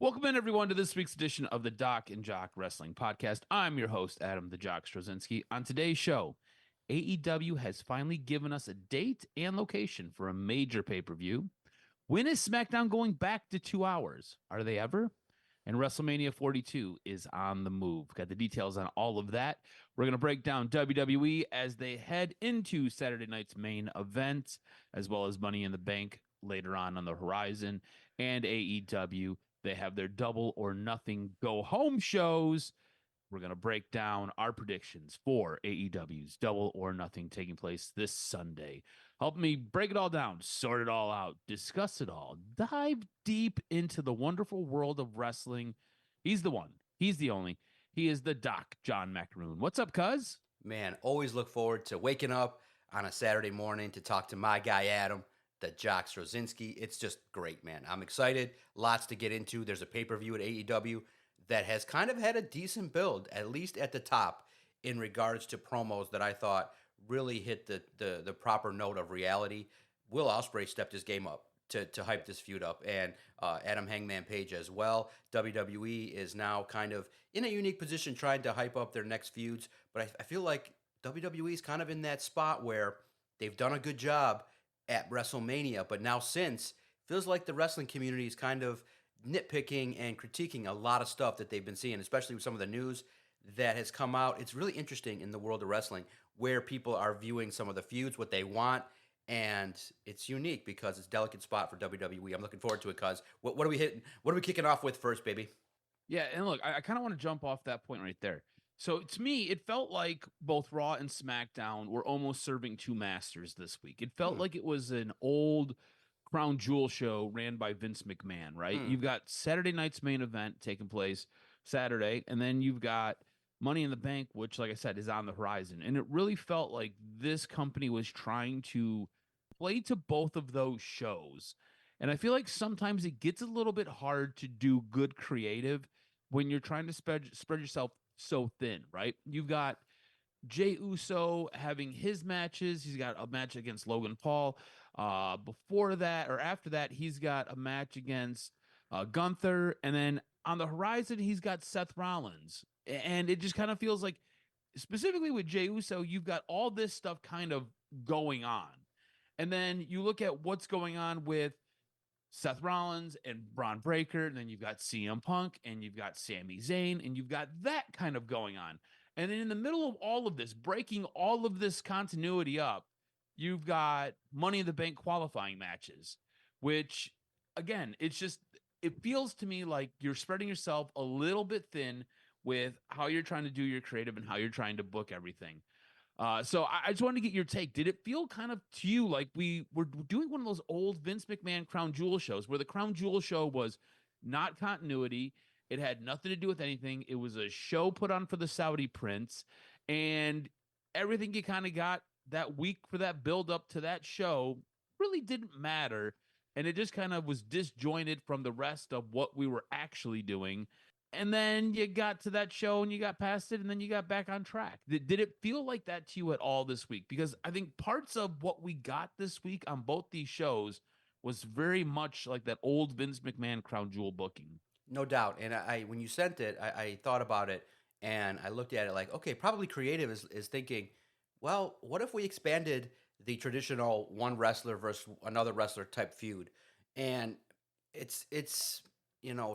Welcome in, everyone, to this week's edition of the Doc and Jock Wrestling Podcast. I'm your host, Adam the Jock Strozinski. On today's show, AEW has finally given us a date and location for a major pay-per-view. When is SmackDown going back to 2 hours? Are they ever? And WrestleMania 42 is on the move. Got the details on all of that. We're going to break down WWE as they head into Saturday night's main event, as well as Money in the Bank later on the horizon, and AEW. They have their Double or Nothing go home shows. We're going to break down our predictions for AEW's Double or Nothing taking place this Sunday. Help me break it all down, sort it all out, discuss it all, dive deep into the wonderful world of wrestling. He's the one. He's the only. He is the Doc, John Macaroon. What's up, cuz? Man, always look forward to waking up on a Saturday morning to talk to my guy Adam, the Jock Strozinski. It's just great, man. I'm excited. Lots to get into. There's a pay-per-view at AEW that has kind of had a decent build, at least at the top, in regards to promos that I thought really hit the proper note of reality. Will Ospreay stepped his game up to hype this feud up, and Adam Hangman Page as well. WWE is now kind of in a unique position trying to hype up their next feuds, but I feel like WWE is kind of in that spot where they've done a good job at WrestleMania, but now since feels like the wrestling community is kind of nitpicking and critiquing a lot of stuff that they've been seeing, especially with some of the news that has come out. It's really interesting in the world of wrestling where people are viewing some of the feuds, what they want, and it's unique because it's a delicate spot for WWE. I'm looking forward to it, cuz. What are we hitting? What are we kicking off with first, baby? Yeah, and look, I kind of want to jump off that point right there. So to me, it felt like both Raw and SmackDown were almost serving two masters this week. It felt Hmm. like it was an old Crown Jewel show ran by Vince McMahon, right? Hmm. You've got Saturday night's main event taking place Saturday, and then you've got Money in the Bank, which, like I said, is on the horizon. And it really felt like this company was trying to play to both of those shows. And I feel like sometimes it gets a little bit hard to do good creative when you're trying to spread yourself so thin, right? You've got Jey Uso having his matches. He's got a match against Logan Paul. Before that or after that, he's got a match against Gunther. And then on the horizon, he's got Seth Rollins. And it just kind of feels like, specifically with Jey Uso, you've got all this stuff kind of going on. And then you look at what's going on with Seth Rollins and Braun Breaker, and then you've got CM Punk, and you've got Sami Zayn, and you've got that kind of going on. And then in the middle of all of this, breaking all of this continuity up, you've got Money in the Bank qualifying matches, which, again, it feels to me like you're spreading yourself a little bit thin with how you're trying to do your creative and how you're trying to book everything. So I just wanted to get your take. Did it feel kind of to you like we were doing one of those old Vince McMahon Crown Jewel shows where the Crown Jewel show was not continuity? It had nothing to do with anything. It was a show put on for the Saudi prince, and everything you kind of got that week for that build up to that show really didn't matter. And it just kind of was disjointed from the rest of what we were actually doing. And then you got to that show and you got past it and then you got back on track. Did it feel like that to you at all this week? Because I think parts of what we got this week on both these shows was very much like that old Vince McMahon Crown Jewel booking. No doubt. And I when you sent it, I thought about it and I looked at it like, okay, probably creative is thinking, well, what if we expanded the traditional one wrestler versus another wrestler type feud? And it's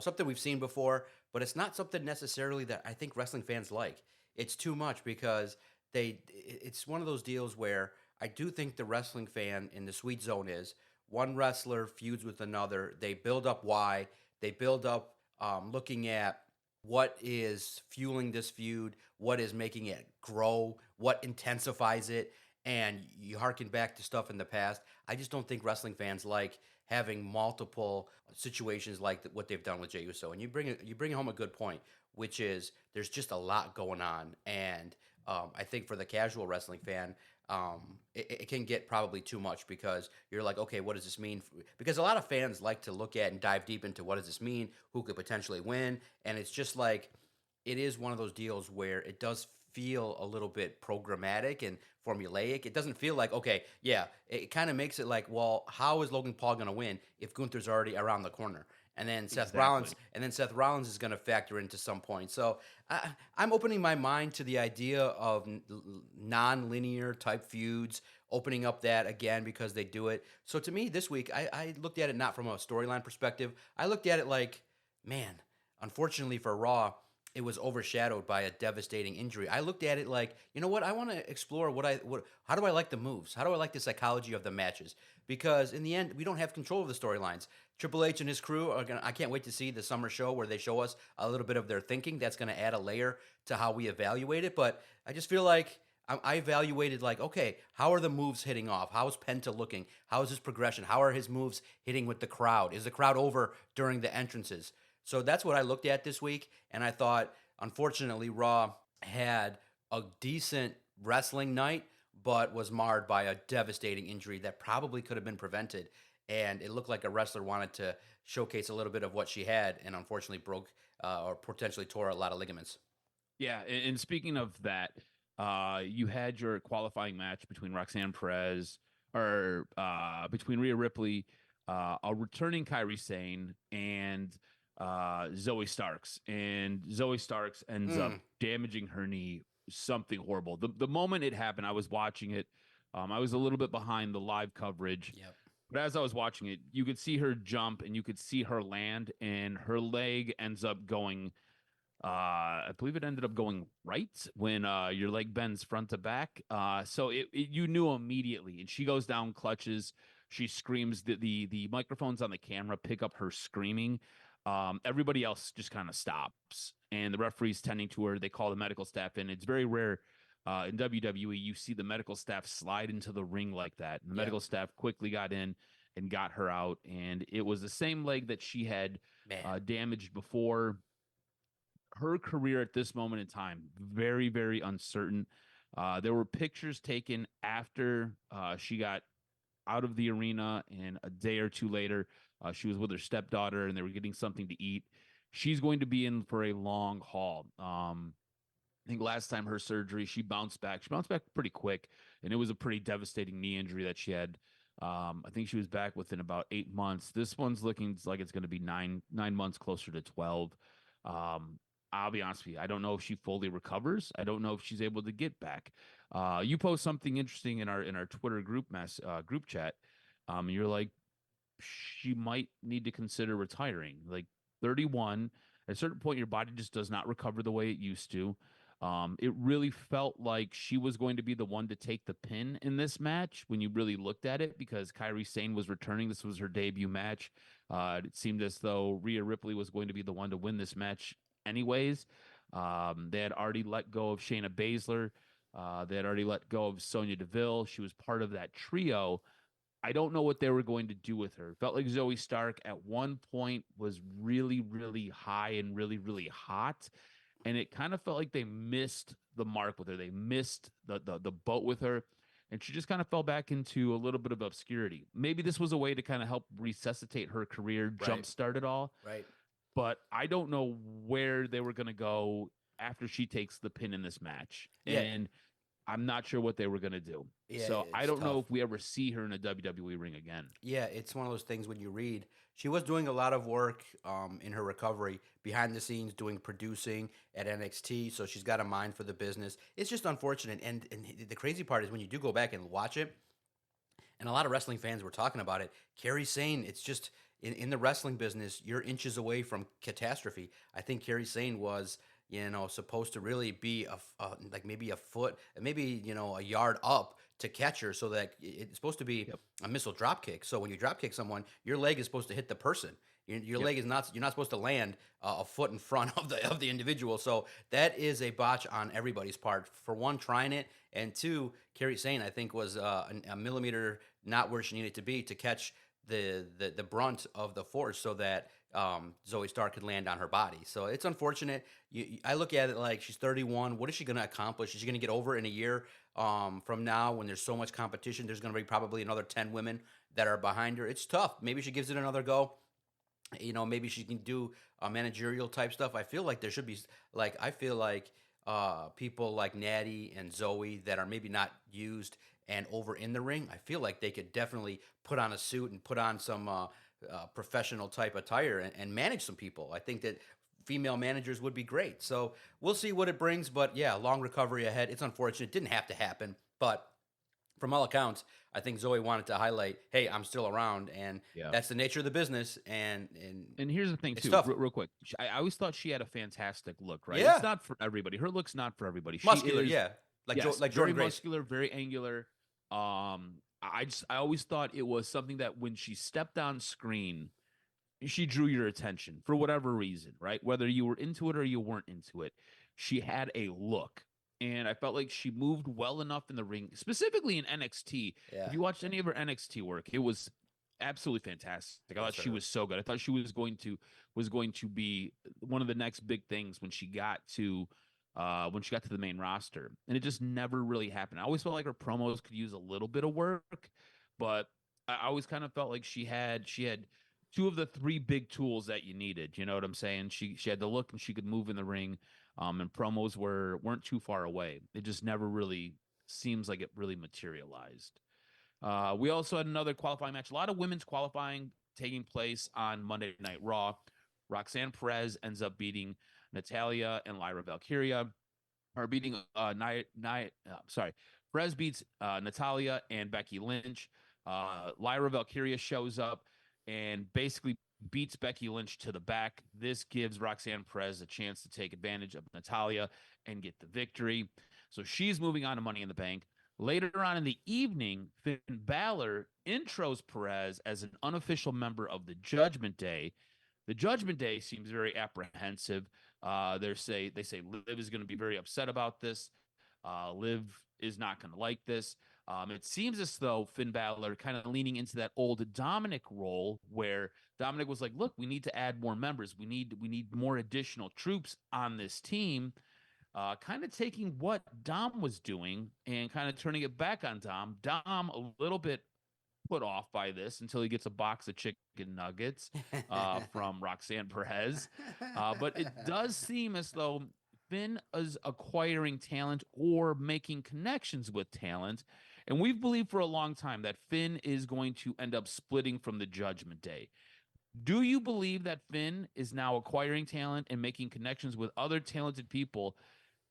something we've seen before, but it's not something necessarily that I think wrestling fans like. It's too much because it's one of those deals where I do think the wrestling fan in the sweet zone is one wrestler feuds with another. They build up why. They build up looking at what is fueling this feud, what is making it grow, what intensifies it, and you harken back to stuff in the past. I just don't think wrestling fans like having multiple situations like what they've done with Jey Uso. And you bring home a good point, which is there's just a lot going on, and I think for the casual wrestling fan, it can get probably too much because you're like, okay, what does this mean? Because a lot of fans like to look at and dive deep into what does this mean, who could potentially win, and it's just like it is one of those deals where it does feel a little bit programmatic and formulaic. It doesn't feel like, okay, yeah, it kind of makes it like, well, how is Logan Paul going to win if Gunther's already around the corner? and then Exactly. Seth Rollins is going to factor into some point. So I'm opening my mind to the idea of non-linear type feuds, opening up that again because they do it. So to me, this week I looked at it not from a storyline perspective. I looked at it like, man, unfortunately for Raw, it was overshadowed by a devastating injury. I looked at it like, you know what? I want to explore how do I like the moves? How do I like the psychology of the matches? Because in the end, we don't have control of the storylines. Triple H and his crew are gonna. I can't wait to see the summer show where they show us a little bit of their thinking. That's gonna add a layer to how we evaluate it. But I just feel like I evaluated like, okay, how are the moves hitting off? How is Penta looking? How is his progression? How are his moves hitting with the crowd? Is the crowd over during the entrances? So that's what I looked at this week, and I thought, unfortunately, Raw had a decent wrestling night, but was marred by a devastating injury that probably could have been prevented. And it looked like a wrestler wanted to showcase a little bit of what she had, and unfortunately broke or potentially tore a lot of ligaments. Yeah, and speaking of that, you had your qualifying match between Roxanne Perez or between Rhea Ripley, a returning Kyrie Sane, and Zoe Starks. And Zoe Starks ends up Mm, damaging her knee, something horrible. The moment it happened, I was watching it. I was a little bit behind the live coverage. yep. But as I was watching it, you could see her jump and you could see her land, and her leg ends up going I believe it ended up going right when your leg bends front to back. So you knew immediately, and she goes down, clutches, she screams. The microphones on the camera pick up her screaming. Everybody else just kind of stops, and the referee's tending to her. They call the medical staff in. It's very rare in WWE you see the medical staff slide into the ring like that. And the Yeah, medical staff quickly got in and got her out, and it was the same leg that she had man. damaged before. Her career at this moment in time, very, very uncertain. There were pictures taken after she got out of the arena, and a day or two later, she was with her stepdaughter and they were getting something to eat. She's going to be in for a long haul. I think last time her surgery, she bounced back. She bounced back pretty quick, and it was a pretty devastating knee injury that she had. I think she was back within about 8 months. This one's looking like it's going to be nine months, closer to 12. Um, I'll be honest with you. I don't know if she fully recovers. I don't know if she's able to get back. You post something interesting in our Twitter group chat. You're like, she might need to consider retiring. Like 31, at a certain point, your body just does not recover the way it used to. It really felt like she was going to be the one to take the pin in this match when you really looked at it because Kyrie Sane was returning. This was her debut match. It seemed as though Rhea Ripley was going to be the one to win this match anyways. They had already let go of Shayna Baszler. They had already let go of Sonya Deville. She was part of that trio. I don't know what they were going to do with her. Felt like Zoe Stark at one point was really, really high and really, really hot. And it kind of felt like they missed the mark with her. They missed the boat with her. And she just kind of fell back into a little bit of obscurity. Maybe this was a way to kind of help resuscitate her career, Right, jumpstart it all. right. But I don't know where they were going to go after she takes the pin in this match. Yeah, And I'm not sure what they were going to do. yeah. So I It's don't know tough. if we ever see her in a WWE ring again. Yeah, it's one of those things when you read. She was doing a lot of work in her recovery behind the scenes, doing producing at NXT. So she's got a mind for the business. It's just unfortunate. And the crazy part is when you do go back and watch it, and a lot of wrestling fans were talking about it. Carrie Sane, it's just in the wrestling business, you're inches away from catastrophe. I think Carrie Sane was, supposed to really be like maybe a foot, maybe a yard up to catch her, so that it's supposed to be Yep. a missile drop kick. So when you drop kick someone, your leg is supposed to hit the person. Your Yep. leg is not. You're not supposed to land a foot in front of the individual. So that is a botch on everybody's part. For one, trying it, and two, Carrie Sane I think was a millimeter not where she needed to be to catch the brunt of the force, so that Zoe Stark could land on her body. So it's unfortunate. I look at it like she's 31. What is she going to accomplish? Is she going to get over in a year from now when there's so much competition? There's going to be probably another 10 women that are behind her. It's tough. Maybe she gives it another go. Maybe she can do managerial type stuff. I feel like there should be I feel like people like Natty and Zoe that are maybe not used and over in the ring. I feel like they could definitely put on a suit and put on some professional type attire and manage some people. I think that female managers would be great. So we'll see what it brings. But yeah, long recovery ahead. It's unfortunate. It didn't have to happen. But from all accounts, I think Zoe wanted to highlight, hey, I'm still around. And Yeah. that's the nature of the business. And And here's the thing it's too, tough. real quick. I always thought she had a fantastic look, right? It's Yeah. not for everybody. Her look's not for everybody. She Muscular. is, Yeah. yes, Like very Jordan Grace. muscular, very angular. I always thought it was something that when she stepped on screen, she drew your attention for whatever reason, right? Whether you were into it or you weren't into it, she had a look. And I felt like she moved well enough in the ring, specifically in NXT. Yeah. If you watched any of her NXT work, it was absolutely fantastic. I thought she was so good. I thought she was going to be one of the next big things when she got to the main roster. And it just never really happened. I always felt like her promos could use a little bit of work, but I always kind of felt like she had two of the three big tools that you needed. You know what I'm saying? She had the look and she could move in the ring. And promos weren't too far away. It just never really seems like it really materialized. We also had another qualifying match. A lot of women's qualifying taking place on Monday Night Raw. Roxanne Perez ends up beating Natalia and Lyra Valkyria. Or beating Perez beats Natalia and Becky Lynch. Lyra Valkyria shows up and basically beats Becky Lynch to the back. This gives Roxanne Perez a chance to take advantage of Natalia and get the victory. So she's moving on to Money in the Bank. Later on in the evening, Finn Balor intros Perez as an unofficial member of the Judgment Day. The Judgment Day seems very apprehensive. They say Liv is going to be very upset about this. Liv is not going to like this. It seems as though Finn Balor kind of leaning into that old Dominic role where Dominic was like, look, we need to add more members. We need more additional troops on this team. Kind of taking what Dom was doing and kind of turning it back on Dom. Dom a little bit put off by this until he gets a box of chicken nuggets from Roxanne Perez. But it does seem as though Finn is acquiring talent or making connections with talent. And we've believed for a long time that Finn is going to end up splitting from the Judgment Day. Do you believe that Finn is now acquiring talent and making connections with other talented people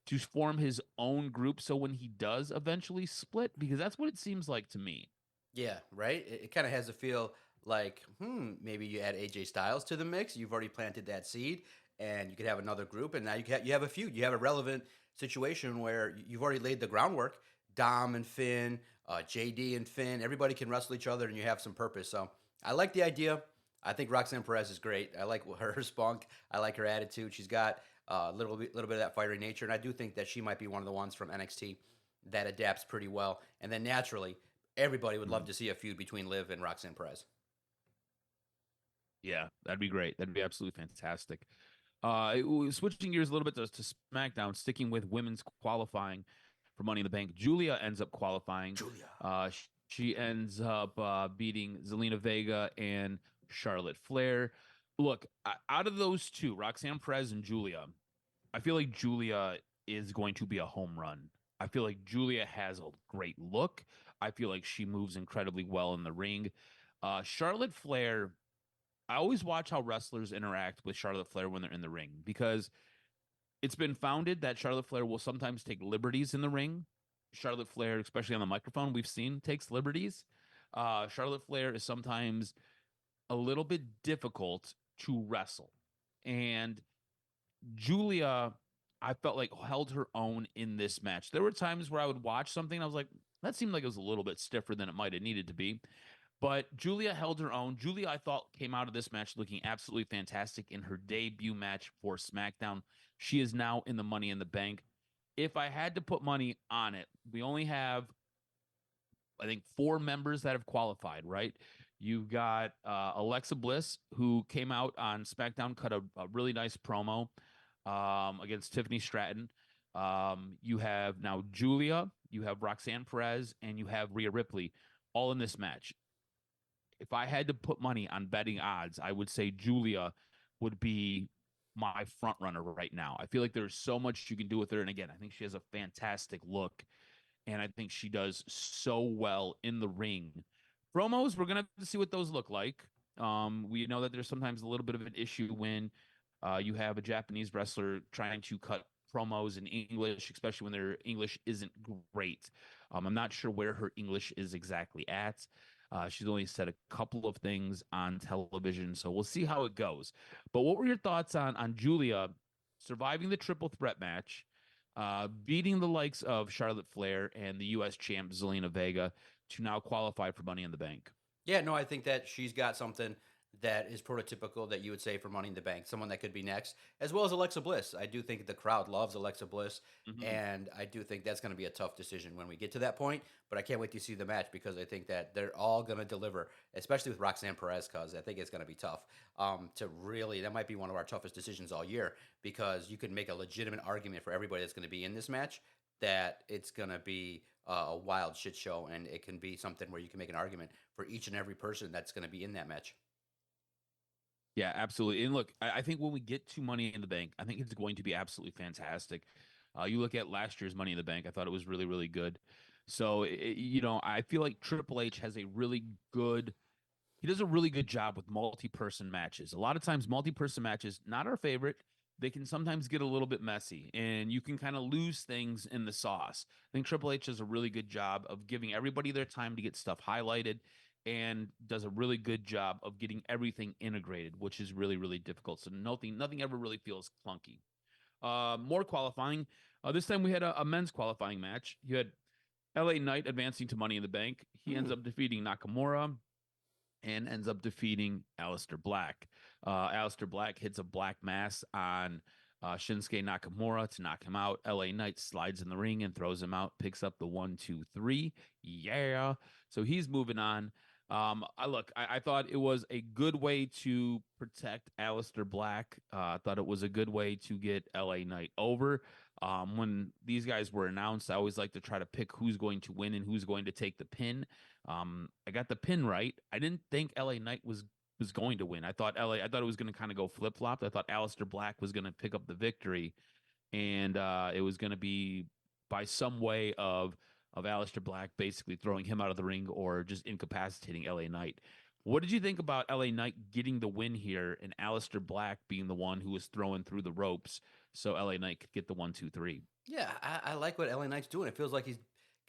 to form his own group so when he does eventually split? Because that's what it seems like to me. Yeah, right. It kind of has a feel like, maybe you add AJ Styles to the mix. You've already planted that seed, and you could have another group, and now you have a feud. You have a relevant situation where you've already laid the groundwork. Dom and Finn, JD and Finn, everybody can wrestle each other, and you have some purpose. So I like the idea. I think Roxanne Perez is great. I like her spunk. I like her attitude. She's got a little bit of that fiery nature, and I do think that she might be one of the ones from NXT that adapts pretty well. And then naturally, everybody would love to see a feud between Liv and Roxanne Perez. Yeah, that'd be great. That'd be absolutely fantastic. Switching gears a little bit to SmackDown, sticking with women's qualifying for Money in the Bank. Julia ends up qualifying. She ends up beating Zelina Vega and Charlotte Flair. Look, out of those two, Roxanne Perez and Julia, I feel like Julia is going to be a home run. I feel like Julia has a great look. I feel like she moves incredibly well in the ring. Charlotte Flair, I always watch how wrestlers interact with Charlotte Flair when they're in the ring because it's been founded that Charlotte Flair will sometimes take liberties in the ring. Charlotte Flair, especially on the microphone, we've seen takes liberties. Charlotte Flair is sometimes a little bit difficult to wrestle. And Julia, I felt like held her own in this match. There were times where I would watch something and I was like, that seemed like it was a little bit stiffer than it might have needed to be. But Julia held her own. Julia, I thought, came out of this match looking absolutely fantastic in her debut match for SmackDown. She is now in the Money in the Bank. If I had to put money on it, we only have, I think, 4 members that have qualified, right? You've got Alexa Bliss, who came out on SmackDown, cut a really nice promo against Tiffany Stratton. You have now Julia, you have Roxanne Perez, and you have Rhea Ripley all in this match. If I had to put money on betting odds, I would say Julia would be my front runner right now. I feel like there's so much you can do with her. And again, I think she has a fantastic look. And I think she does so well in the ring. Promos, we're going to have to see what those look like. We know that there's sometimes a little bit of an issue when you have a Japanese wrestler trying to cut promos in English, especially when their English isn't great. I'm not sure where her English is exactly at. She's only said a couple of things on television, so we'll see how it goes. But what were your thoughts on Julia surviving the triple threat match, beating the likes of Charlotte Flair and the U.S. champ Zelina Vega to now qualify for Money in the Bank? Yeah, no, I think that she's got something that is prototypical that you would say for Money in the Bank, someone that could be next, as well as Alexa Bliss. I do think the crowd loves Alexa Bliss, Mhm. and I do think that's going to be a tough decision when we get to that point. But I can't wait to see the match because I think that they're all going to deliver, especially with Roxanne Perez, because I think it's going to be tough to really. That might be one of our toughest decisions all year because you can make a legitimate argument for everybody that's going to be in this match that it's going to be a wild shit show, and it can be something where you can make an argument for each and every person that's going to be in that match. Yeah, absolutely. And look, I think when we get to Money in the Bank, I think it's going to be absolutely fantastic. You look at last year's Money in the Bank, I thought it was really, really good. So, I feel like Triple H has a really good, he does a really good job with multi-person matches. A lot of times, multi-person matches, not our favorite. They can sometimes get a little bit messy and you can kind of lose things in the sauce. I think Triple H does a really good job of giving everybody their time to get stuff highlighted and does a really good job of getting everything integrated, which is really, really difficult. So nothing ever really feels clunky. More qualifying. This time we had a men's qualifying match. You had LA Knight advancing to Money in the Bank. He ends Hmm. up defeating Nakamura and ends up defeating Aleister Black. Aleister Black hits a black mass on Shinsuke Nakamura to knock him out. LA Knight slides in the ring and throws him out, picks up the 1, 2, 3. Yeah. So he's moving on. I thought it was a good way to protect Aleister Black. I thought it was a good way to get LA Knight over. When these guys were announced, I always like to try to pick who's going to win and who's going to take the pin. I got the pin right. I didn't think LA Knight was going to win. I thought it was going to kind of go flip flop. I thought Aleister Black was going to pick up the victory, and it was going to be by some way of Aleister Black basically throwing him out of the ring or just incapacitating LA Knight. What did you think about LA Knight getting the win here and Aleister Black being the one who was throwing through the ropes so LA Knight could get the 1, 2, 3? Yeah, I like what LA Knight's doing. It feels like he's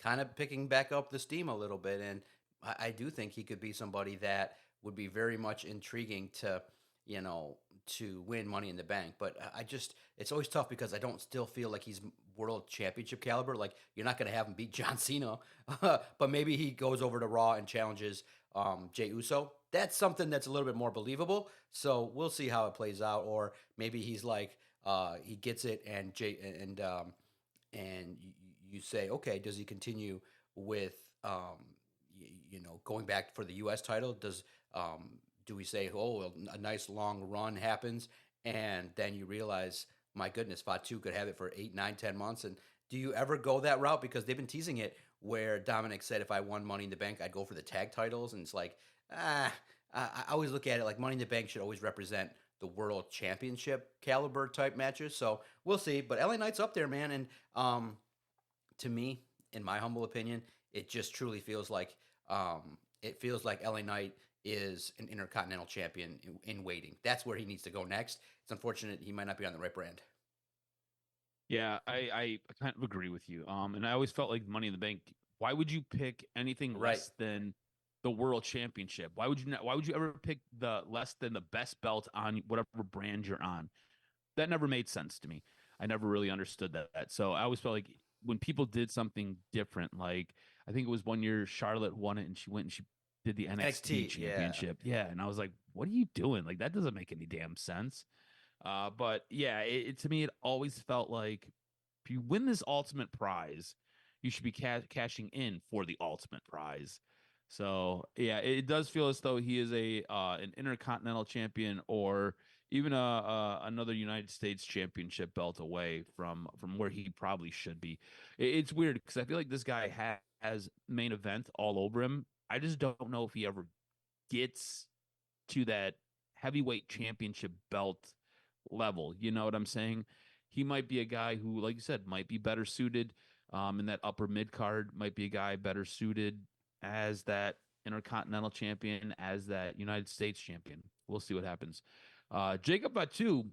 kind of picking back up the steam a little bit, and I do think he could be somebody that would be very much intriguing to, you know, to win Money in the Bank. But I just, it's always tough because I don't still feel like he's world championship caliber. Like you're not going to have him beat John Cena, but maybe he goes over to Raw and challenges Jey Uso. That's something that's a little bit more believable. So we'll see how it plays out, or maybe he's like he gets it and and you say, okay, does he continue with going back for the U.S. title? Do we say, oh, well, a nice long run happens, and then you realize, my goodness, Fatu could have it for 8, 9, 10 months, and do you ever go that route? Because they've been teasing it where Dominic said if I won Money in the Bank, I'd go for the tag titles, and it's like, ah, I always look at it like Money in the Bank should always represent the world championship caliber type matches. So we'll see. But LA Knight's up there, man, and to me, in my humble opinion, it just truly feels like LA Knight is an intercontinental champion in waiting. That's where he needs to go next. It's unfortunate he might not be on the right brand. Yeah, I kind of agree with you. And I always felt like Money in the Bank. Why would you pick anything Right. less than the World Championship? Why would you not? Why would you ever pick the less than the best belt on whatever brand you're on? That never made sense to me. I never really understood that. So I always felt like when people did something different, like I think it was one year Charlotte won it and she went and she did the NXT NXT, yeah. championship. Yeah. And I was like, what are you doing? Like that doesn't make any damn sense. But yeah, to me, it always felt like if you win this ultimate prize, you should be cashing in for the ultimate prize. So yeah, it does feel as though he is a an intercontinental champion or even another United States championship belt away from where he probably should be. It's weird because I feel like this guy has main event all over him. I just don't know if he ever gets to that heavyweight championship belt level. You know what I'm saying? He might be a guy who, like you said, might be better suited in that upper mid card, might be a guy better suited as that Intercontinental Champion as that United States champion. We'll see what happens. Jacob Fatu,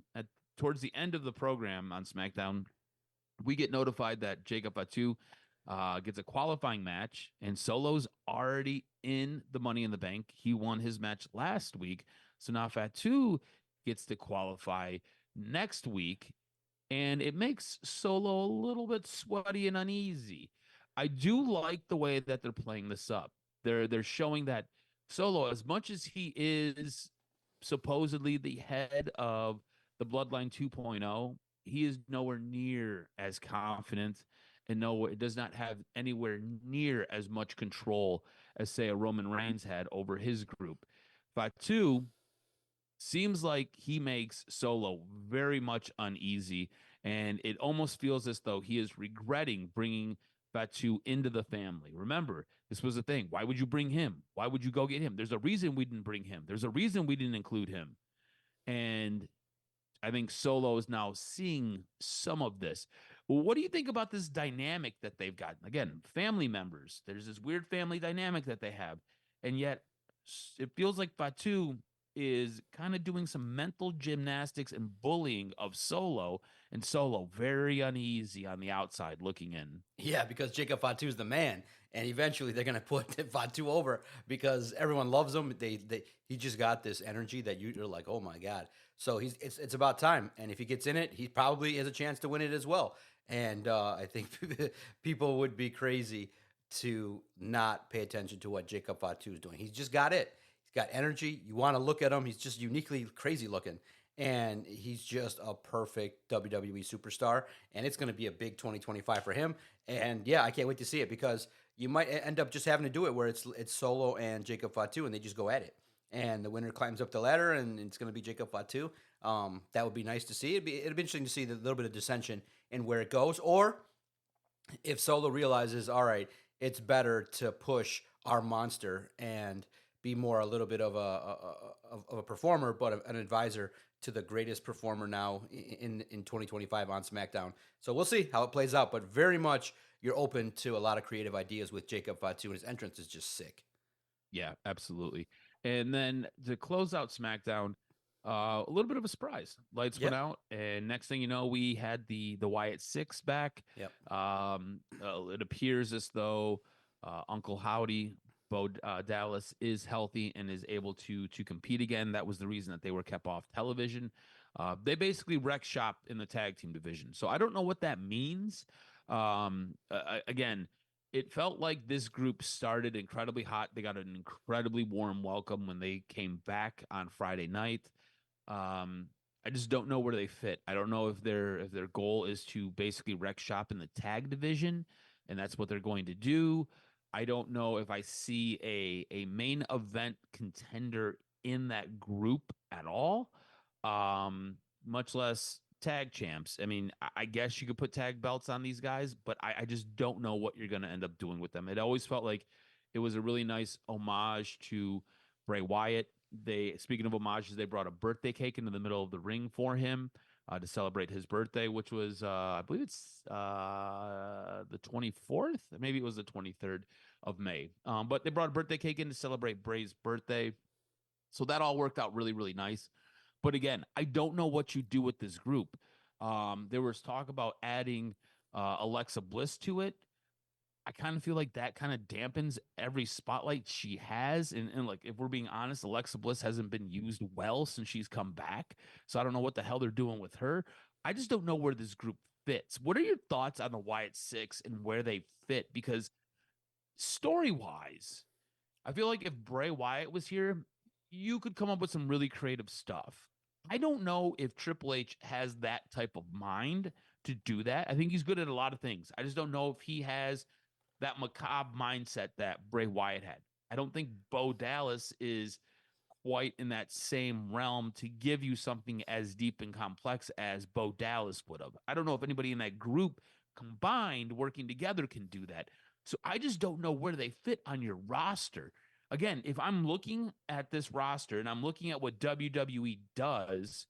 towards the end of the program on SmackDown, we get notified that Jacob Fatu gets a qualifying match, and Solo's already in the Money in the Bank. He won his match last week, so now Fatu gets to qualify next week, and it makes Solo a little bit sweaty and uneasy. I do like the way that they're playing this up. They're showing that Solo, as much as he is supposedly the head of the Bloodline 2.0, he is nowhere near as confident and it does not have anywhere near as much control as, say, a Roman Reigns had over his group. Fatu seems like he makes Solo very much uneasy, and it almost feels as though he is regretting bringing Fatu into the family. Remember, this was a thing. Why would you bring him? Why would you go get him? There's a reason we didn't bring him. There's a reason we didn't include him. And I think Solo is now seeing some of this. Well, what do you think about this dynamic that they've got? Again, family members. There's this weird family dynamic that they have. And yet it feels like Fatu is kind of doing some mental gymnastics and bullying of Solo, and Solo very uneasy on the outside looking in. Yeah, because Jacob Fatu is the man, and eventually they're gonna put Fatu over because everyone loves him. He just got this energy that you're like, oh my god. So it's about time, and if he gets in it, he probably has a chance to win it as well. And I think people would be crazy to not pay attention to what Jacob Fatu is doing. He's just got it. He's got energy. You want to look at him. He's just uniquely crazy looking. And he's just a perfect WWE superstar. And it's going to be a big 2025 for him. And yeah, I can't wait to see it because you might end up just having to do it where it's Solo and Jacob Fatu and they just go at it. And the winner climbs up the ladder and it's going to be Jacob Fatu. That would be nice to see. It'd be interesting to see the little bit of dissension in where it goes. Or if Solo realizes, all right, it's better to push our monster and be more a little bit of a performer, but an advisor to the greatest performer now in 2025 on SmackDown. So we'll see how it plays out, but very much you're open to a lot of creative ideas with Jacob Fatu, and his entrance is just sick. Yeah, absolutely. And then to close out SmackDown, a little bit of a surprise. Lights went out, and next thing you know, we had the Wyatt Six back. Yep. It appears as though Uncle Howdy, Bo Dallas, is healthy and is able to compete again. That was the reason that they were kept off television. They basically wrecked shop in the tag team division. So I don't know what that means. Again, it felt like this group started incredibly hot. They got an incredibly warm welcome when they came back on Friday night. I just don't know where they fit. I don't know if their goal is to basically wreck shop in the tag division, and that's what they're going to do. I don't know if I see a main event contender in that group at all, much less tag champs. I mean, I guess you could put tag belts on these guys, but I just don't know what you're going to end up doing with them. It always felt like it was a really nice homage to Bray Wyatt. Speaking of homages, they brought a birthday cake into the middle of the ring for him to celebrate his birthday, which was, I believe it's the 24th. Maybe it was the 23rd of May. But they brought a birthday cake in to celebrate Bray's birthday. So that all worked out really, really nice. But again, I don't know what you do with this group. There was talk about adding Alexa Bliss to it. I kind of feel like that kind of dampens every spotlight she has. And like, if we're being honest, Alexa Bliss hasn't been used well since she's come back. So I don't know what the hell they're doing with her. I just don't know where this group fits. What are your thoughts on the Wyatt Six and where they fit? Because story-wise, I feel like if Bray Wyatt was here, you could come up with some really creative stuff. I don't know if Triple H has that type of mind to do that. I think he's good at a lot of things. I just don't know if he has that macabre mindset that Bray Wyatt had. I don't think Bo Dallas is quite in that same realm to give you something as deep and complex as Bo Dallas would have. I don't know if anybody in that group combined working together can do that. So I just don't know where they fit on your roster. Again, if I'm looking at this roster and I'm looking at what WWE does,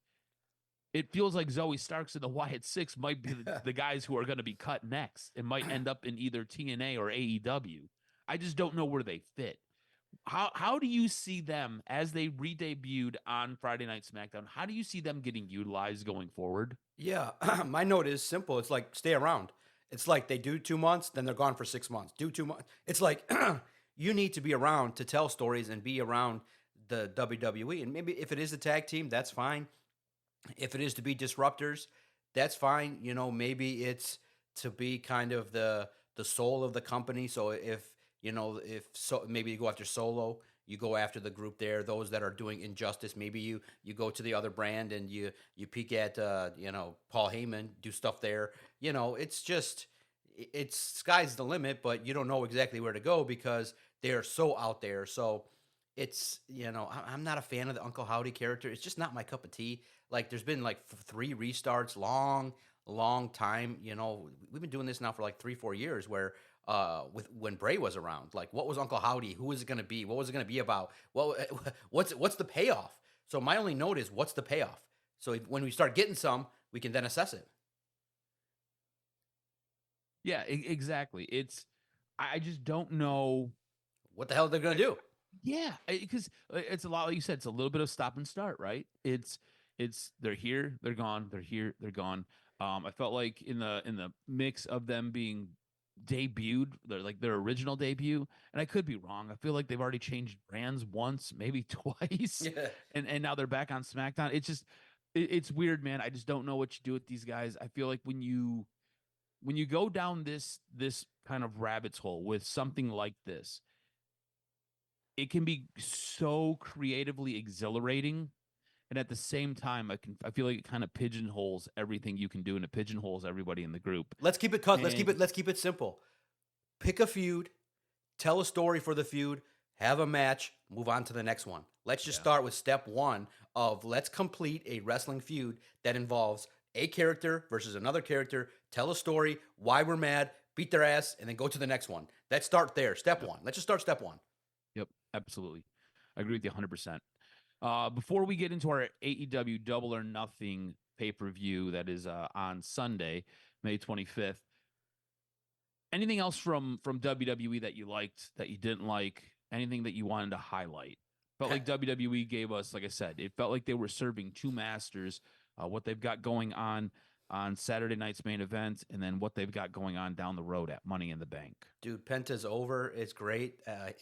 it feels like Zoe Starks and the Wyatt Six might be the guys who are going to be cut next. It might end up in either TNA or AEW. I just don't know where they fit. How do you see them as they re-debuted on Friday Night SmackDown? How do you see them getting utilized going forward? Yeah, my note is simple. It's like stay around. It's like they do 2 months, then they're gone for 6 months. Do 2 months. It's like you need to be around to tell stories and be around the WWE. And maybe if it is a tag team, that's fine. If it is to be disruptors, that's fine. You know, maybe it's to be kind of the soul of the company. So if so, maybe you go after Solo, you go after the group there, those that are doing injustice. Maybe you go to the other brand and you peek at Paul Heyman, do stuff there. It's just it's sky's the limit, but you don't know exactly where to go because they are so out there. So I'm not a fan of the Uncle Howdy character. It's just not my cup of tea. Like, there's been like three restarts, long time. We've been doing this now for like 3-4 years. Where with when Bray was around, like, what was Uncle Howdy? Who was it going to be? What was it going to be about? Well, what's the payoff? So my only note is, what's the payoff? So when we start getting some, we can then assess it. Yeah, exactly. I just don't know. What the hell they're going to do? Yeah, because it's a lot like you said. It's a little bit of stop and start, right? It's they're here, they're gone, they're here, they're gone. I felt like in the mix of them being debuted, they're like their original debut, and I could be wrong. I feel like they've already changed brands once, maybe twice, Yeah. and now they're back on SmackDown. It's weird, man. I just don't know what you do with these guys. I feel like when you go down this kind of rabbit's hole with something like this, it can be so creatively exhilarating, and at the same time I feel like it kind of pigeonholes everything you can do, and it pigeonholes everybody in the group. Let's keep it cut. And Let's keep it simple. Pick a feud, tell a story for the feud, have a match, move on to the next one. Let's just yeah, start with step one of let's complete a wrestling feud that involves a character versus another character, tell a story, why we're mad, beat their ass, and then go to the next one. Let's step there. Step yep, one. Let's just start step one. yep, absolutely. I agree with you 100%. Before we get into our AEW Double or Nothing pay-per-view that is on Sunday, May 25th, anything else from WWE that you liked, that you didn't like, anything that you wanted to highlight? Felt like WWE gave us, like I said, it felt like they were serving two masters, what they've got going on Saturday night's main event, and then what they've got going on down the road at Money in the Bank. Dude, Penta's over. It's great.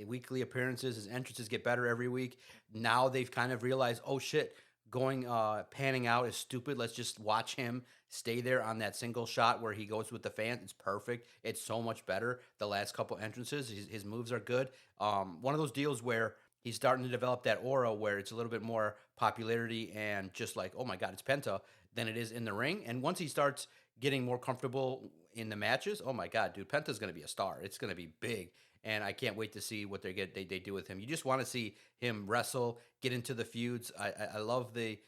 Weekly appearances, his entrances get better every week. Now they've kind of realized, oh shit, going panning out is stupid. Let's just watch him stay there on that single shot where he goes with the fans. It's perfect. It's so much better. The last couple entrances, his moves are good. One of those deals where he's starting to develop that aura where it's a little bit more popularity and just like, oh my God, it's Penta than it is in the ring. And once he starts getting more comfortable in the matches, oh my God, dude, Penta's going to be a star. It's going to be big. And I can't wait to see what they do with him. You just want to see him wrestle, get into the feuds. I love the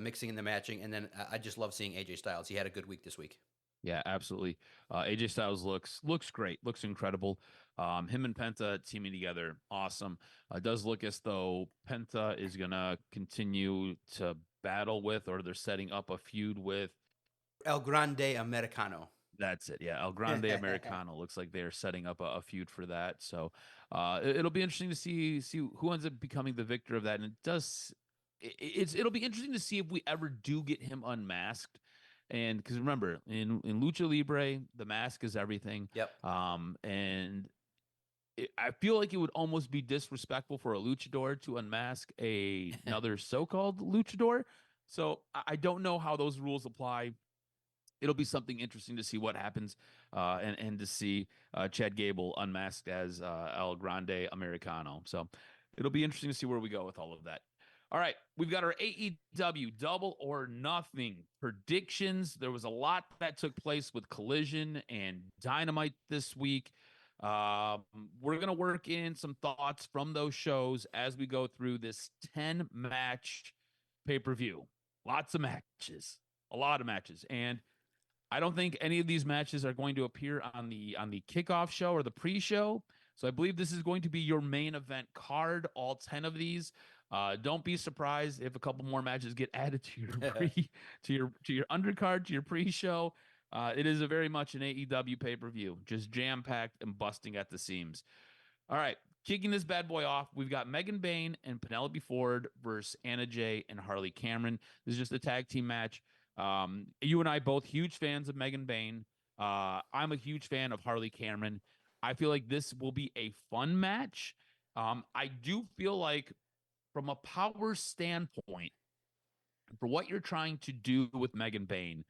mixing and the matching, and then I just love seeing AJ Styles. He had a good week this week. Yeah, absolutely. AJ Styles looks great, looks incredible. Him and Penta teaming together, awesome. Does look as though Penta is gonna continue to battle with, or they're setting up a feud with. El Grande Americano. That's it. Yeah, El Grande Americano looks like they are setting up a feud for that. So it'll be interesting to see who ends up becoming the victor of that. And it'll be interesting to see if we ever do get him unmasked. And because remember, in Lucha Libre, the mask is everything. Yep. And I feel like it would almost be disrespectful for a luchador to unmask another so-called luchador. So I don't know how those rules apply. It'll be something interesting to see what happens, and to see Chad Gable unmasked as El Grande Americano. So it'll be interesting to see where we go with all of that. All right, we've got our AEW Double or Nothing predictions. There was a lot that took place with Collision and Dynamite this week. We're going to work in some thoughts from those shows as we go through this 10-match pay-per-view. Lots of matches, a lot of matches. And I don't think any of these matches are going to appear on the kickoff show or the pre-show. So I believe this is going to be your main event card, all 10 of these. Don't be surprised if a couple more matches get added to your your undercard, to your pre-show. It is a very much an AEW pay-per-view, just jam-packed and busting at the seams. All right, Kicking this bad boy off, we've got Megan Bayne and Penelope Ford versus Anna Jay and Harley Cameron. This is just a tag team match. You and I both huge fans of Megan Bayne. I'm a huge fan of Harley Cameron. I feel like this will be a fun match. I do feel like, from a power standpoint, for what you're trying to do with Megan Bayne,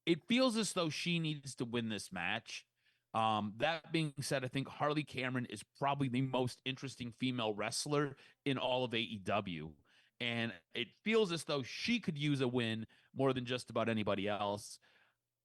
it feels as though she needs to win this match. That being said, I think Harley Cameron is probably the most interesting female wrestler in all of AEW. And it feels as though she could use a win more than just about anybody else.